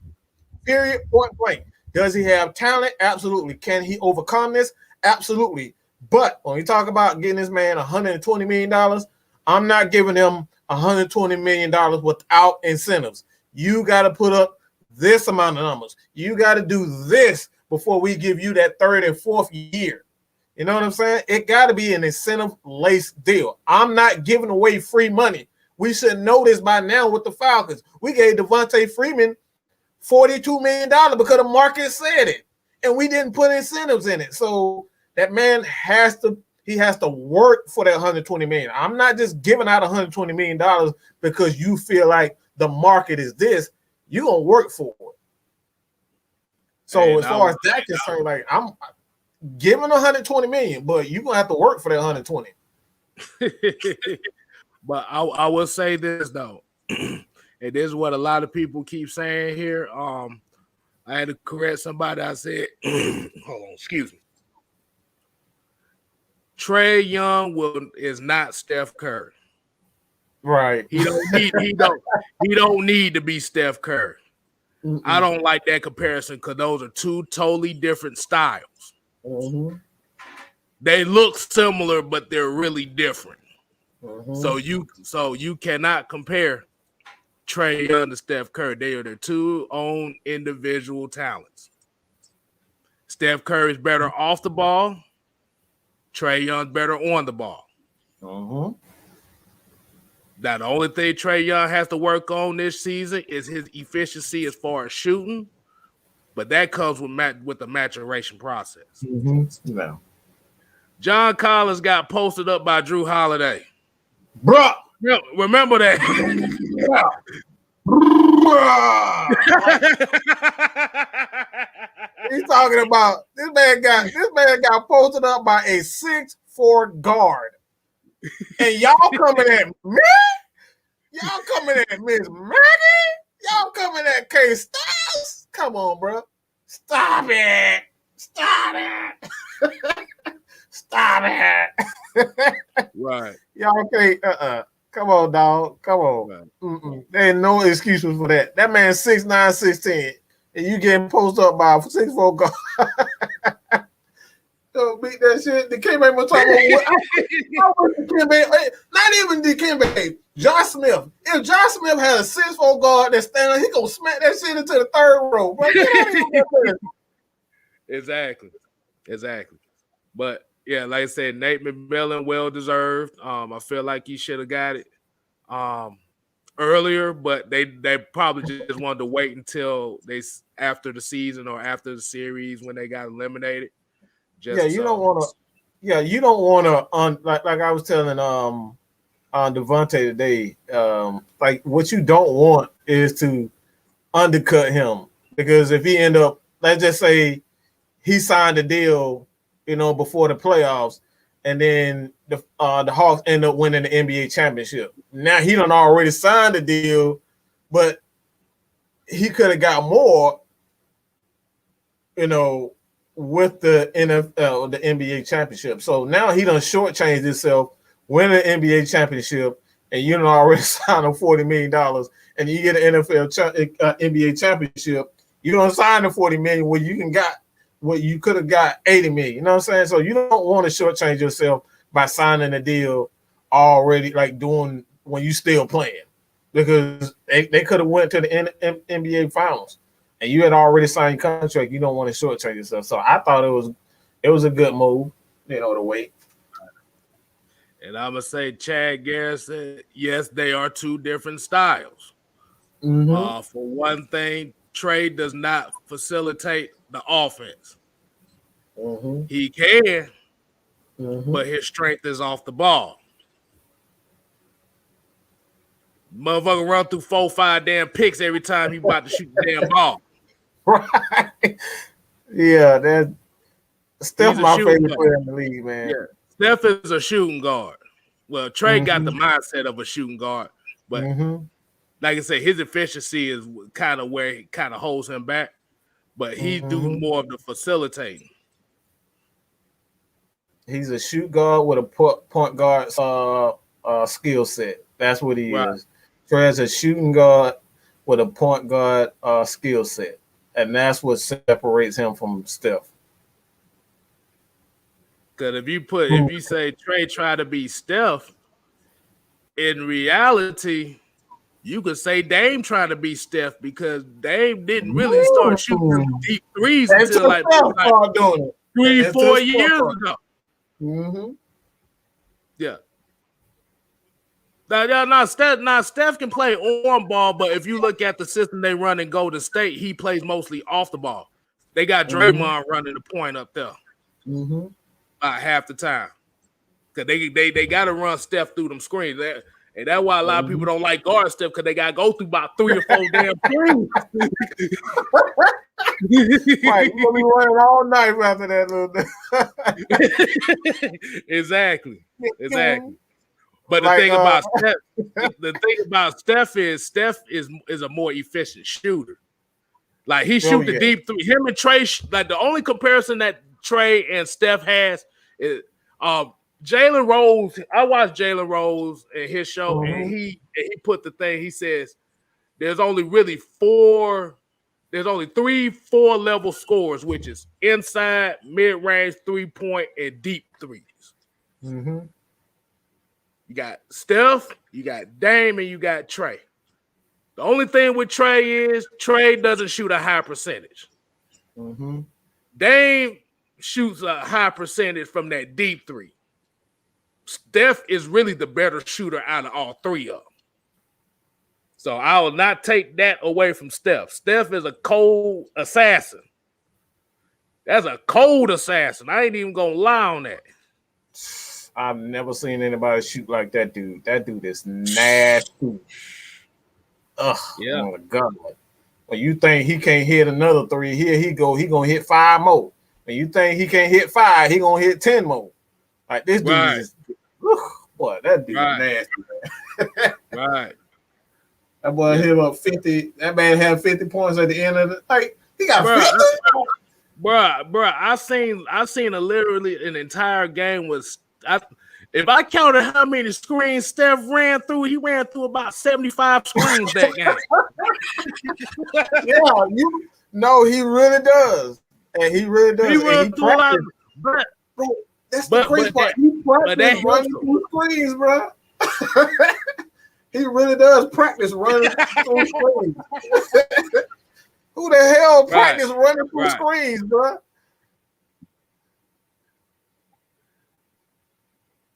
period, point blank. Does he have talent? Absolutely. Can he overcome this? Absolutely. But when we talk about getting this man $120 million, I'm not giving him $120 million without incentives. You got to put up this amount of numbers. You got to do this before we give you that third and fourth year. You know what I'm saying? It got to be an incentive-laced deal. I'm not giving away free money. We should know this by now with the Falcons. We gave Devontae Freeman $42 million because the market said it, and we didn't put incentives in it. So that man has to work for that $120 million. I'm not just giving out $120 million because you feel like the market is this. You're going to work for it. So as far as that concerned, like I'm giving $120 million, but you're going to have to work for that 120. But I will say this though, and this is what a lot of people keep saying here. I had to correct somebody. I said, hold on, excuse me. Trae Young is not Steph Curry. Right. He don't need to be Steph Curry. Mm-mm. I don't like that comparison because those are two totally different styles. Mm-hmm. They look similar, but they're really different. Mm-hmm. So you cannot compare Trae Young to Steph Curry. They are their two own individual talents. Steph Curry's better off the ball. Trae Young's better on the ball. Mm-hmm. Now, the only thing Trae Young has to work on this season is his efficiency as far as shooting, but that comes with the maturation process. Mm-hmm. No. John Collins got posted up by Drew Holiday. Bruh. Remember that? Yeah. Bruh. He's talking about this man got posted up by a 6'4" guard. And y'all coming at me? Y'all coming at Miss Maggie? Y'all coming at Kstylz? Come on, bro. Stop it. Stop it. Stop it. Right. Y'all can't, Come on, dog. Come on. Right. There ain't no excuses for that. That man's 6'9", 6'10", and you getting posted up by a 6'4" guard. Don't beat that shit. The Dikembe Mutombo. Not even Dikembe. Josh Smith. If Josh Smith had a 6'4" guard that stand up, he gonna smack that shit into the third row. Bro, Exactly. But yeah, like I said, Nate McMillan, well deserved. I feel like he should have got it earlier, but they probably just wanted to wait until after the season or after the series when they got eliminated. You don't want to. Like I was telling Devontae today. Like what you don't want is to undercut him, because if he end up, let's just say he signed a deal, before the playoffs, and then the Hawks end up winning the NBA championship. Now he done already signed a deal, but he could have got more, with the NFL, the NBA championship. So now he done shortchanged himself, winning the NBA championship, and you done already signed him $40 million, and you get an NBA championship, you don't sign the $40 million where you could have got $80 million. You know what I'm saying? So you don't want to shortchange yourself by signing a deal already, like doing when you still playing, because they could have went to the NBA finals. And you had already signed a contract, you don't want to shortchange yourself. So I thought it was a good move, to wait. And I'm gonna say, Chad Garrison, yes, they are two different styles. Mm-hmm. For one thing, Trae does not facilitate the offense. Mm-hmm. He can, mm-hmm. but his strength is off the ball. Motherfucker run through 4-5 damn picks every time he about to shoot the damn ball. Right. Yeah, that's Steph, my favorite player in the league, man. Yeah. Steph is a shooting guard. Well, Trae got the mindset of a shooting guard, but like I said, his efficiency is kind of where he kind of holds him back. But he do more of the facilitating. He's a shoot guard with a point guard skill set. That's what he is. Trae is a shooting guard with a point guard skill set. And that's what separates him from Steph. Because if you say Trae try to be Steph, in reality, you could say Dame trying to be Steph, because Dame didn't really start shooting deep threes until like 3-4 years ago. Mm-hmm. Yeah. Now Steph can play on ball, but if you look at the system they run in Golden State, he plays mostly off the ball. They got Draymond running the point up there about half the time, because they got to run Steph through them screens. And that's why a lot of people don't like guard Steph, because they got to go through about 3 or 4 damn screens. Right, you're gonna be running all night after that little Exactly. But the thing about Steph is a more efficient shooter. Like he shoot the deep three. Him and Trae, like the only comparison that Trae and Steph has is Jalen Rose. I watched Jalen Rose in his show, and he put the thing. He says there's only 3 4 level scores, which is inside, mid-range, 3-point, and deep threes. You got Steph, you got Dame, and you got Trae. The only thing with Trae is Trae doesn't shoot a high percentage. Dame shoots a high percentage from that deep three. Steph is really the better shooter out of all three of them. So I will not take that away from Steph. Steph is a cold assassin. That's a cold assassin. I ain't even gonna lie on that. I've never seen anybody shoot like that dude. That dude is nasty. Ugh, Yeah. oh my God. When you think he can't hit another three, here he go. He gonna hit 5 more. When you think he can't hit 5, he gonna hit 10 more. Like this dude is, boy, that dude nasty, man. Right. That boy hit up 50. That man had 50 points at the end of the like. He got 50. Bruh, I seen a literally an entire game was. If I counted how many screens Steph ran through, he ran through about 75 screens that game. Yeah, he really does, and he really does. He runs through a lot, bro. That's the crazy part. He practices running through screens, bro. He really does practice running through screens. Who the hell practice running through screens, bro?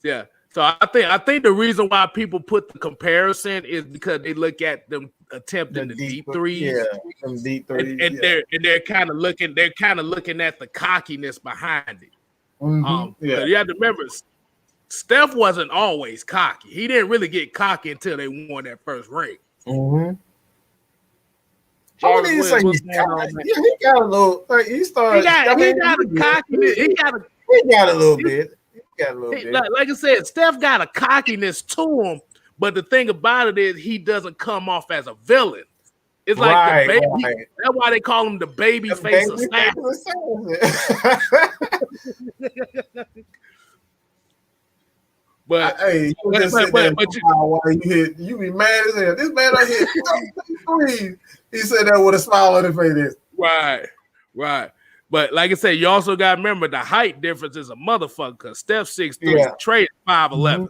Yeah. So I think the reason why people put the comparison is because they look at them attempting the deep threes. Yeah, them deep threes. And they're kind of looking at the cockiness behind it. Mm-hmm. You have to remember, Steph wasn't always cocky. He didn't really get cocky until they won that first ring. Mm-hmm. I wouldn't even say he's cocky. Yeah, he got a little. Like, he started. He got a cockiness. He got a little bit. Like I said, Steph got a cockiness to him, but the thing about it is he doesn't come off as a villain. It's like the baby. That's why they call him the baby face assassin. But hey, you be mad as hell. This man I hit 3. He said that with a smile on his face. Right. But like I said, you also got to remember the height difference is a motherfucker. Because Steph 6'3", Trey 5'11". Mm-hmm.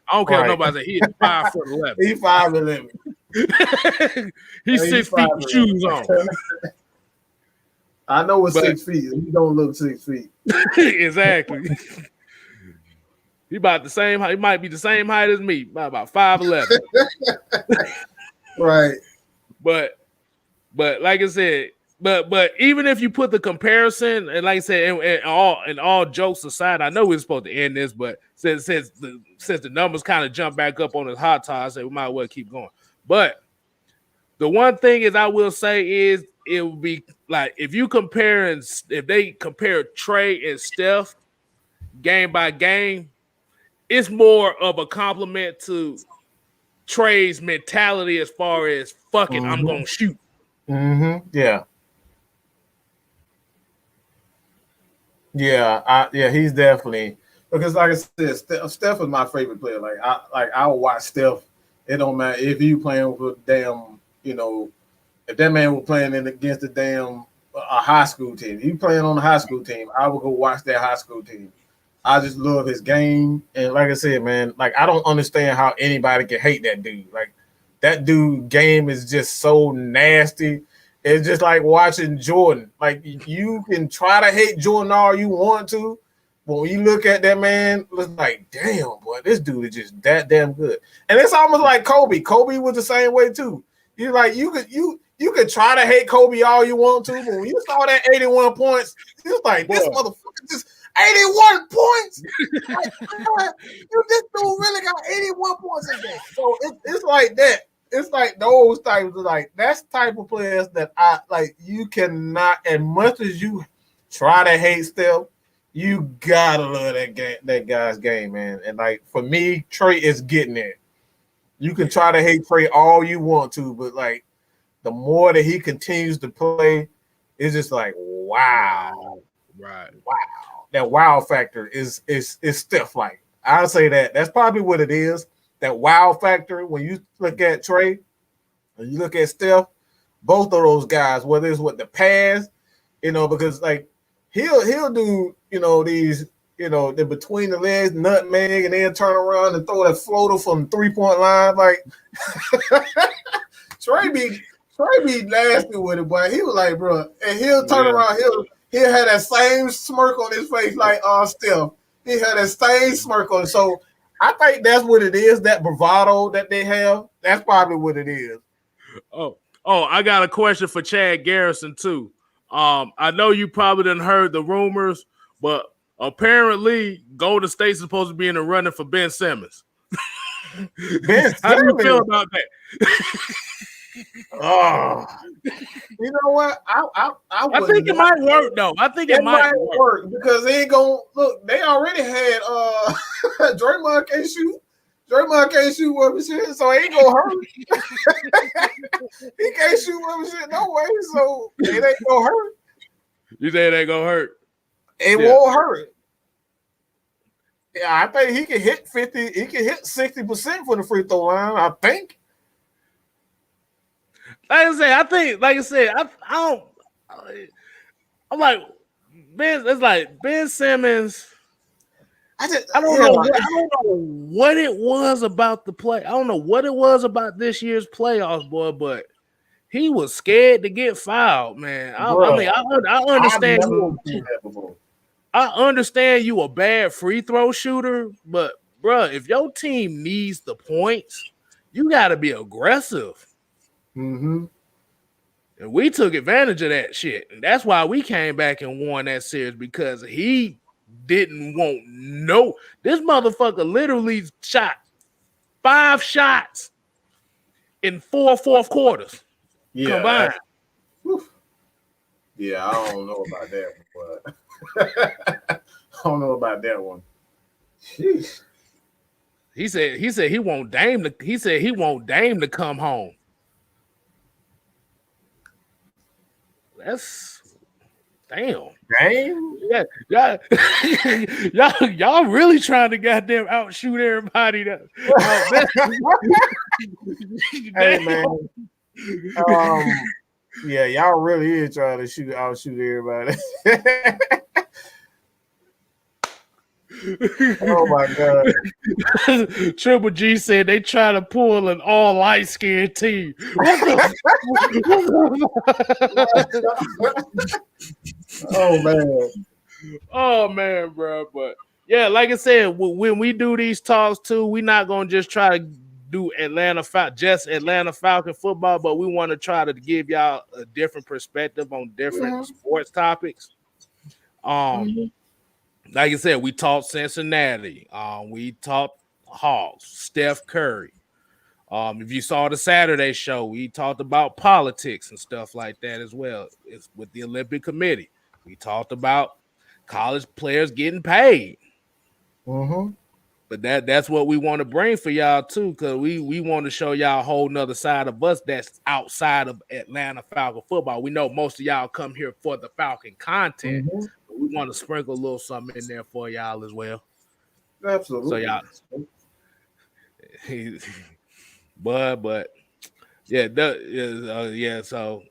I don't care if nobody said he's 5'11". He's 5'11". He's 6 feet with shoes on. I know it's 6 feet. He don't look 6 feet. Exactly. He about the same height. He might be the same height as me, about 5'11". Right. But like I said, but even if you put the comparison, and like I said, and all jokes aside, I know we're supposed to end this, but since the numbers kind of jump back up on his hot tire, I said we might as well keep going. But the one thing is I will say is it would be like if they compare Trey and Steph game by game, it's more of a compliment to Trey's mentality as far as fuck it, I'm gonna shoot. Mm-hmm. Yeah. Yeah, he's definitely because, like I said, Steph is my favorite player. I will watch Steph. It don't matter if you playing with damn, if that man was playing against the damn a high school team. He playing on the high school team. I would go watch that high school team. I just love his game, and like I said, man, like I don't understand how anybody can hate that dude. Like that dude game is just so nasty. It's just like watching Jordan. Like you can try to hate Jordan all you want to, but when you look at that man, it's like, damn, boy, this dude is just that damn good. And it's almost like Kobe. Kobe was the same way too. You like you could try to hate Kobe all you want to, but when you saw that 81 points, it's like this motherfucker just 81 points. Like, this dude really got 81 points in there. So it's like that. It's like those types of that's type of players that I like. You cannot, as much as you try to hate Steph, you gotta love that guy's game, man. And like for me, Trey is getting it. You can try to hate Trey all you want to, but like the more that he continues to play, it's just like wow, right, wow. That wow factor is Steph like. I'll say that's probably what it is. That wow factor when you look at Trey and you look at Steph, both of those guys, whether it's with the pass, because like he'll do, these, the between the legs nutmeg and then turn around and throw that floater from 3-point line. Like Trey be nasty with it, but he was like, bro, and he'll turn around, he'll have that same smirk on his face like Steph. He had that same smirk on it. So I think that's what it is. That bravado that they have. That's probably what it is. Oh, I got a question for Chad Garrison too. I know you probably didn't heard the rumors, but apparently Golden State's supposed to be in the running for Ben Simmons. Ben How do you Simmons. feel about that? Oh, you know what? I think it might work though. I think it might work because they ain't gonna look. They already had Draymond can't shoot. Draymond can't shoot with shit, so it ain't gonna hurt. He can't shoot with shit no way, so it ain't gonna hurt. You say it ain't gonna hurt? It won't hurt. Yeah, I think he can hit 50. He can hit 60% for the free throw line. I think. Like I said, I don't. I'm like Ben. It's like Ben Simmons. I don't know what it was about the play. I don't know what it was about this year's playoffs, boy. But he was scared to get fouled, man. I understand. I understand you a bad free throw shooter, but bro, if your team needs the points, you got to be aggressive. Mm-hmm. And we took advantage of that shit. And that's why we came back and won that series because he didn't want no. This motherfucker literally shot 5 shots in 4 fourth quarters combined. Yeah, I don't know about that, but I don't know about that one. Jeez. He said he want Dame to come home. That's damn. Dame? Yeah. y'all really trying to goddamn outshoot everybody. Hey man. Yeah, y'all really is trying to outshoot everybody. Oh my god. Triple G said they try to pull an all light skinned team. Oh man, bro. But yeah, like I said, when we do these talks too, we're not gonna just try to do Atlanta Falcon football, but we want to try to give y'all a different perspective on different sports topics. Like I said, we talked Cincinnati. We talked Hawks, Steph Curry. If you saw the Saturday show, we talked about politics and stuff like that as well. It's with the Olympic Committee. We talked about college players getting paid. Mm-hmm. But that's what we want to bring for y'all too, because we want to show y'all a whole nother side of us that's outside of Atlanta Falcon football. We know most of y'all come here for the Falcon content. Mm-hmm. But we want to sprinkle a little something in there for y'all as well. Absolutely. So y'all, but yeah, so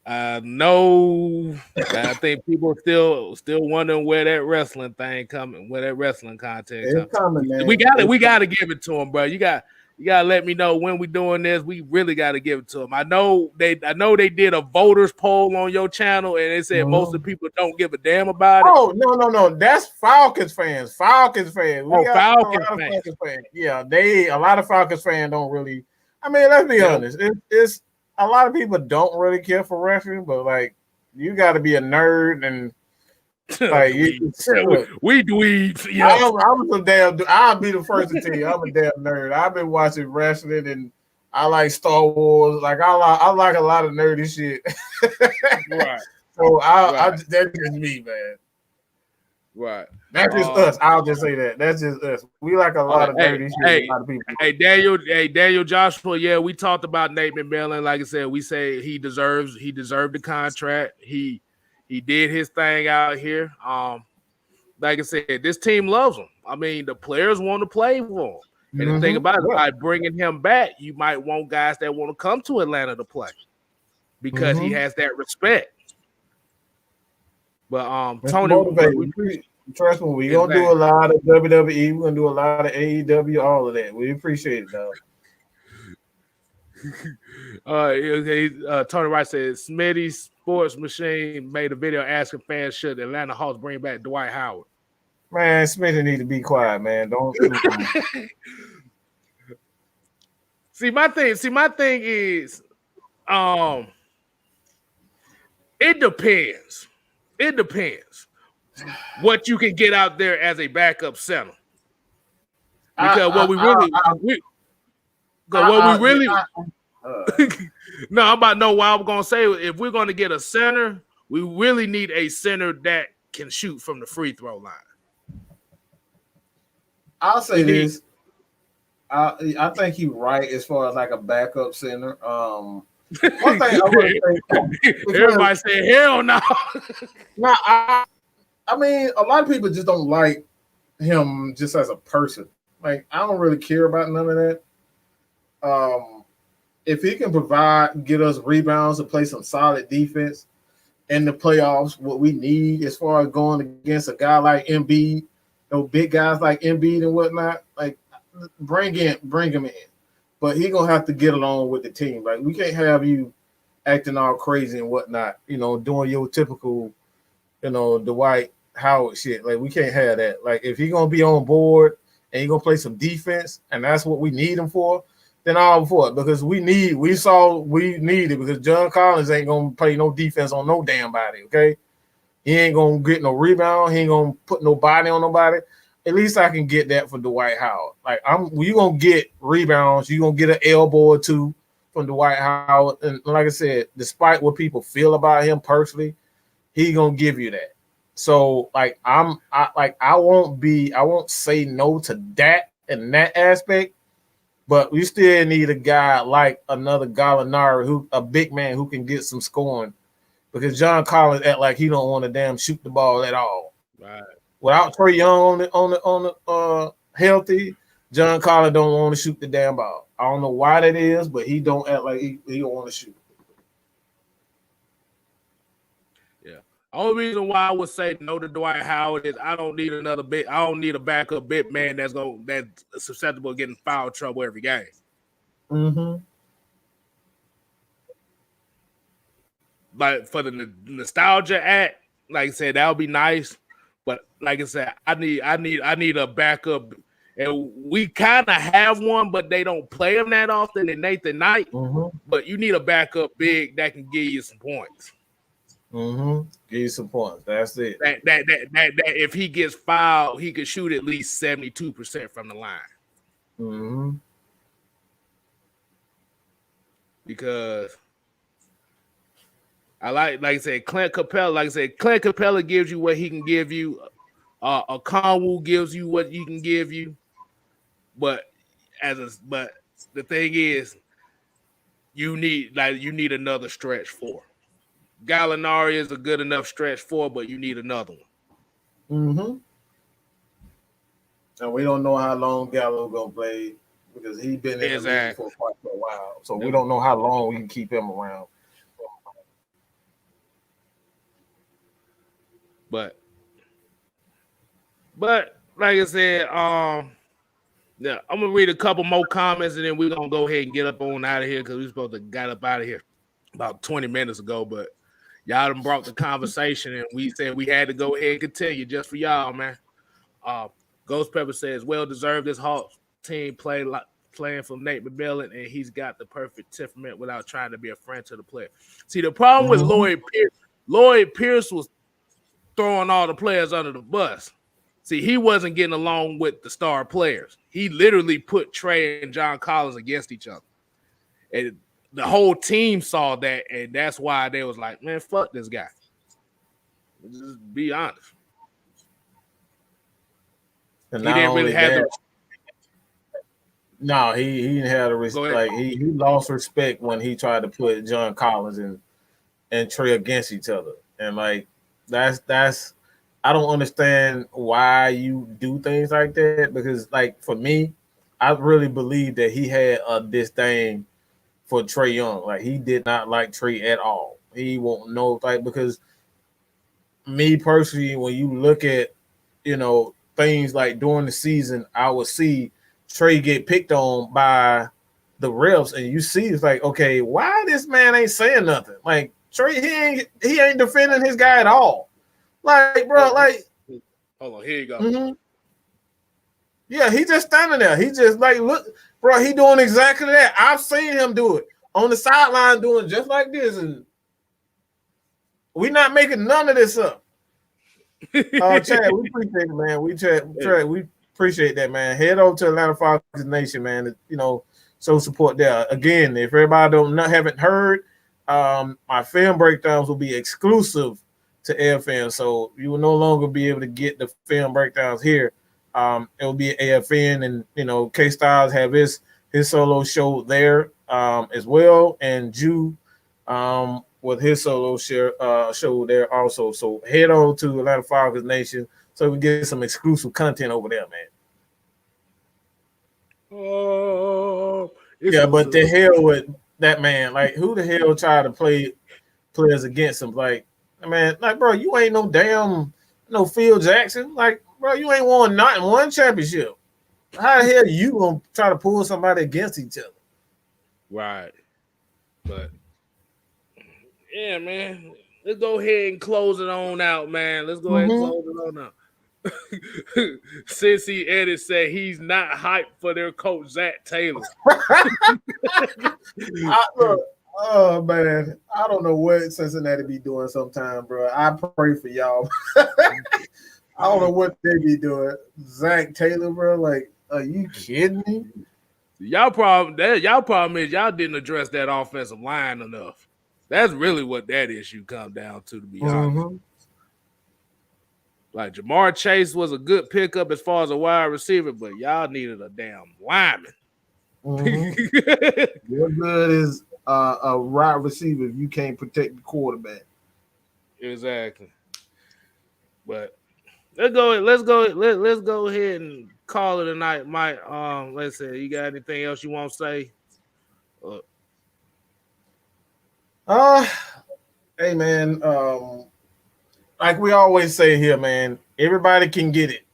I know that I think people still wondering where that wrestling thing coming, where that wrestling content coming. Man. We gotta give it to them, bro. You gotta let me know when we doing this. We really gotta give it to them. I know they did a voters poll on your channel, and they said most of the people don't give a damn about it. Oh no, that's Falcons fans. Falcons fans. Falcons fans. Yeah, a lot of Falcons fans don't really. I mean, let's be honest. It's a lot of people don't really care for wrestling, but like you got to be a nerd and like we dweebs. Yeah, I'm a damn. I'll be the first to tell you I'm a damn nerd. I've been watching wrestling and I like Star Wars. Like I like a lot of nerdy shit. Right. So that's just me, man. Right. That's just us. I'll just say that. That's just us. We like a lot of nerdy shit. A lot of people. Daniel Joshua. Yeah, we talked about Nate McMillan. Like I said, we say he deserved the contract. He did his thing out here. Like I said, this team loves him. I mean, the players want to play for him. And the thing about it, by bringing him back, you might want guys that want to come to Atlanta to play because he has that respect. But Tony, trust me, we're gonna do a lot of WWE, we're gonna do a lot of AEW, all of that. We appreciate it, dog. Tony Wright said Smitty Sports Machine made a video asking fans should Atlanta Hawks bring back Dwight Howard. Man, Smitty need to be quiet, man. Don't. See, my thing is, it depends. It depends what you can get out there as a backup center. Because what we really no, I'm about to know what I'm gonna say. If we're gonna get a center, we really need a center that can shoot from the free throw line. I'll say this. I think you're right as far as like a backup center. One thing I want to say, everybody say hell no. No, I mean a lot of people just don't like him just as a person. Like I don't really care about none of that. If he can get us rebounds and play some solid defense in the playoffs, what we need as far as going against a guy like Embiid, big guys like Embiid and whatnot, like bring him in. But he gonna have to get along with the team. Like we can't have you acting all crazy and whatnot, doing your typical, Dwight Howard shit. Like we can't have that. Like if he gonna be on board and he gonna play some defense, and that's what we need him for, then all for it. Because we need it because John Collins ain't gonna play no defense on no damn body. Okay, he ain't gonna get no rebound. He ain't gonna put no body on nobody. At least I can get that for Dwight Howard. Like you gonna get rebounds. You gonna get an elbow or two from Dwight Howard. And like I said, despite what people feel about him personally, he gonna give you that. So like I won't say no to that in that aspect, but we still need a guy like another Gallinari, a big man who can get some scoring, because John Collins act like he don't want to damn shoot the ball at all. Right. Without Trae Young on the healthy, John Collins don't want to shoot the damn ball. I don't know why that is, but he don't act like he don't want to shoot. Only reason why I would say no to Dwight Howard is I don't need a backup big man that's susceptible to getting foul trouble every game. Mm-hmm. But for the nostalgia act, like I said, that would be nice. But like I said, I need a backup, and we kind of have one, but they don't play him that often in Nathan Knight. Mm-hmm. But you need a backup big that can give you some points. Mm-hmm. Give you some points. That's it. That if he gets fouled, he could shoot at least 72% from the line. Mm-hmm. Because like I said, Clint Capella gives you what he can give you. Conwoo gives you what he can give you. But the thing is, you need another stretch four. Gallinari is a good enough stretch four, but you need another one. Mm-hmm. And we don't know how long Gallo gonna play because he's been in the league for quite a while. So we don't know how long we can keep him around. But like I said, yeah, I'm gonna read a couple more comments and then we're gonna go ahead and get up on out of here because we're supposed to got up out of here about 20 minutes ago, but y'all done brought the conversation and we said we had to go ahead and continue just for y'all, man. Ghost Pepper says, well deserved this Hawks team playing for Nate McMillan, and he's got the perfect temperament without trying to be a friend to the player. See, the problem with Lloyd Pierce was throwing all the players under the bus. See, he wasn't getting along with the star players. He literally put Trae and John Collins against each other. And the whole team saw that, and that's why they was like, man, fuck this guy. Just be honest. And he didn't really have No, he didn't have the respect. Like he lost respect when he tried to put John Collins and Trae against each other. And like that's I don't understand why you do things like that, because like for me, I really believe that he had a disdain for Trae Young. Like he did not like Trae at all. He won't know, like, because me personally, when you look at, things like during the season, I would see Trae get picked on by the refs, and you see it's like, okay, why this man ain't saying nothing? Like Trae, he ain't defending his guy at all. Like, bro, like Hold on, here you go. Mm-hmm. Yeah, he just standing there. He just like, look, bro, he doing exactly that. I've seen him do it on the sideline doing just like this, and we not making none of this up. Chad, we appreciate it, man. We appreciate that, man. Head over to Atlanta Falcons Nation, man. Show support there. Again, if everybody haven't heard, my film breakdowns will be exclusive to AFN, so you will no longer be able to get the film breakdowns here. It will be AFN, and Kstylz have his solo show there as well, and Jew with his solo show there also. So head on to Atlanta Falcons Nation so we get some exclusive content over there, man. Yeah, but the hell with that, man. Like, who the hell tried to play players against him? Like, man, like, bro, you ain't no damn Phil Jackson. Like, bro, you ain't won not in one championship. How the hell you gonna try to pull somebody against each other? Right. But yeah, man. Let's go ahead and close it on out, man. Let's go ahead and close it on out. Cincy Eddie said he's not hyped for their coach Zach Taylor. Oh man, I don't know what Cincinnati be doing sometime, bro. I pray for y'all. I don't know what they be doing. Zach Taylor, bro. Like, are you kidding me? Y'all problem is y'all didn't address that offensive line enough. That's really what that issue come down to be honest. Like, Jamar Chase was a good pickup as far as a wide receiver, but y'all needed a damn lineman. What good is a wide receiver if you can't protect the quarterback? Exactly. But let's go ahead and call it a night, Mike. Let's say, you got anything else you want to say? Hey man, like we always say here, man, everybody can get it.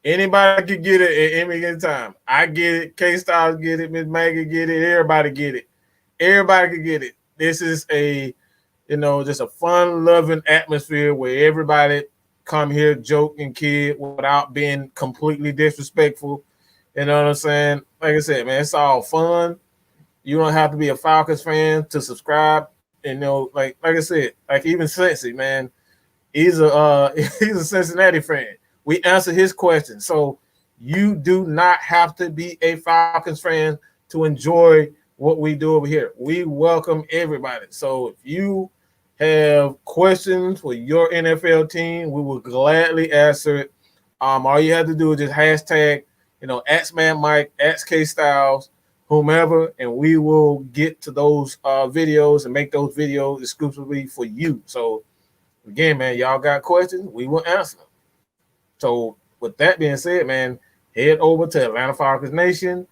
Anybody can get it at any given time. I get it. Kstylz get it. Miss Maggie get it. Everybody get it. Everybody can get it. This is just a fun-loving atmosphere where everybody come here, joke and kid without being completely disrespectful. You know what I'm saying? Like I said, man, it's all fun. You don't have to be a Falcons fan to subscribe. Like I said, like even Cincy, man, he's a Cincinnati fan. We answer his questions. So you do not have to be a Falcons fan to enjoy what we do over here. We welcome everybody. So if you have questions for your NFL team, we will gladly answer it. All you have to do is just hashtag, @ManMike, @Kstylz, whomever, and we will get to those videos and make those videos exclusively for you. So again, man, y'all got questions, we will answer them. So with that being said, man, head over to Atlanta Falcons Nation.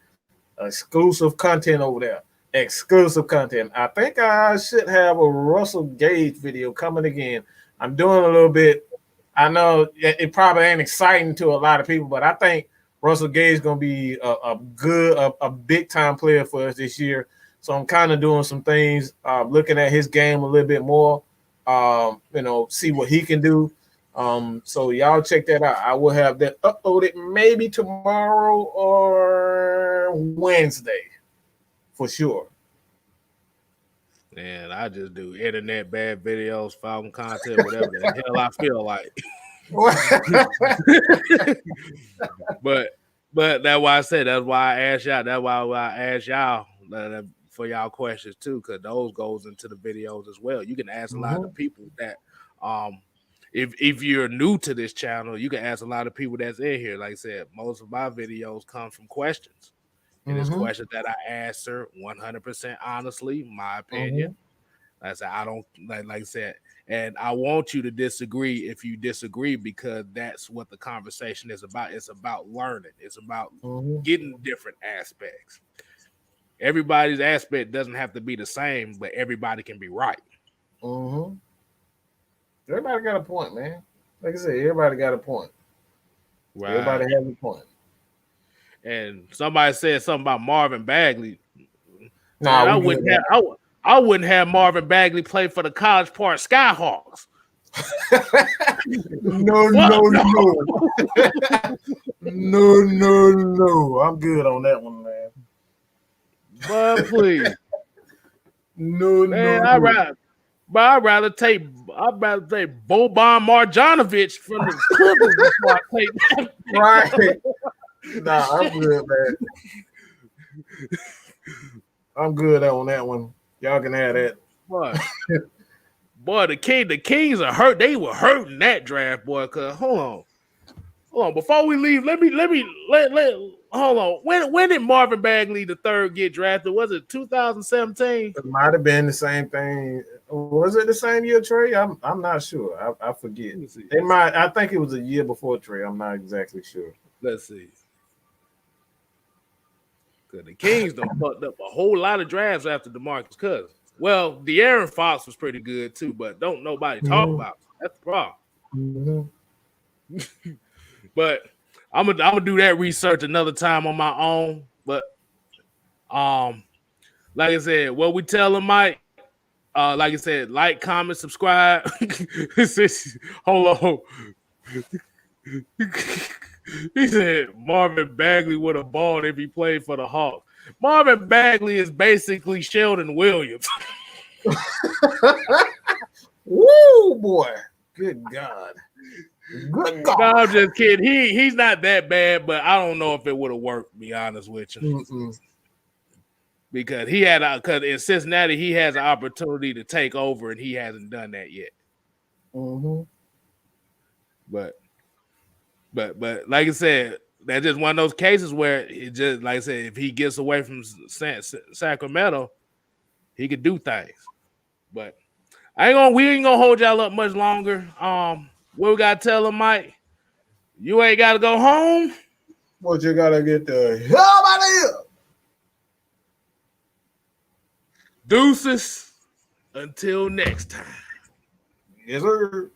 Exclusive content over there. Exclusive content. I think I should have a Russell Gage video coming again. I'm doing a little bit. I know it probably ain't exciting to a lot of people, but I think Russell Gage is going to be a big time player for us this year. So I'm kind of doing some things, looking at his game a little bit more, see what he can do. So y'all check that out. I will have that uploaded maybe tomorrow or Wednesday for sure. Man, I just do internet bad videos, Falcon content, whatever the hell I feel like. but that's why I said, that's why I asked y'all. That's why I asked y'all for y'all questions too, because those goes into the videos as well. You can ask a lot of people that if you're new to this channel, you can ask a lot of people that's in here. Like I said, most of my videos come from questions. And it's questions that I answer 100% honestly, my opinion. Like I said, I don't like I said, and I want you to disagree if you disagree, because that's what the conversation is about. It's about learning. It's about getting different aspects. Everybody's aspect doesn't have to be the same, but everybody can be right. Everybody got a point, man. Like I said, everybody got a point. Right. Everybody has a point. And somebody said something about Marvin Bagley. I wouldn't have Marvin Bagley play for the College Park Skyhawks. No. No. I'm good on that one, man. But please. No. I'd rather take Boban Marjanovic from the Clippers before I take that. Right. Nah, I'm good, man. I'm good on that one. Y'all can have that. Boy, the Kings are hurt. They were hurting that draft, boy. Cause hold on. Before we leave, let hold on. When did Marvin Bagley III get drafted? Was it 2017? It might have been the same thing. Was it the same year, Trey? I'm not sure. I forget. It might. I think it was a year before Trey. I'm not exactly sure. Let's see. Cause the Kings done fucked up a whole lot of drafts after DeMarcus Cousins. Well, De'Aaron Fox was pretty good too, but don't nobody talk about it. That's the problem. Mm-hmm. But I'm gonna do that research another time on my own. But like I said, what we tell them, Mike. Like I said, like, comment, subscribe. Hold on. He said Marvin Bagley would have balled if he played for the Hawks. Marvin Bagley is basically Sheldon Williams. Woo, boy. Good God. Good God. No, I'm just kidding. He's not that bad, but I don't know if it would have worked, to be honest with you. Mm-mm. Because because in Cincinnati, he has an opportunity to take over, and he hasn't done that yet. Mm-hmm. But like I said, that's just one of those cases where it just, like I said, if he gets away from Sacramento, he could do things. But we ain't gonna hold y'all up much longer. What we gotta tell him, Mike? You ain't gotta go home. But you gotta get the hell out of here. Deuces. Until next time. Yes, sir.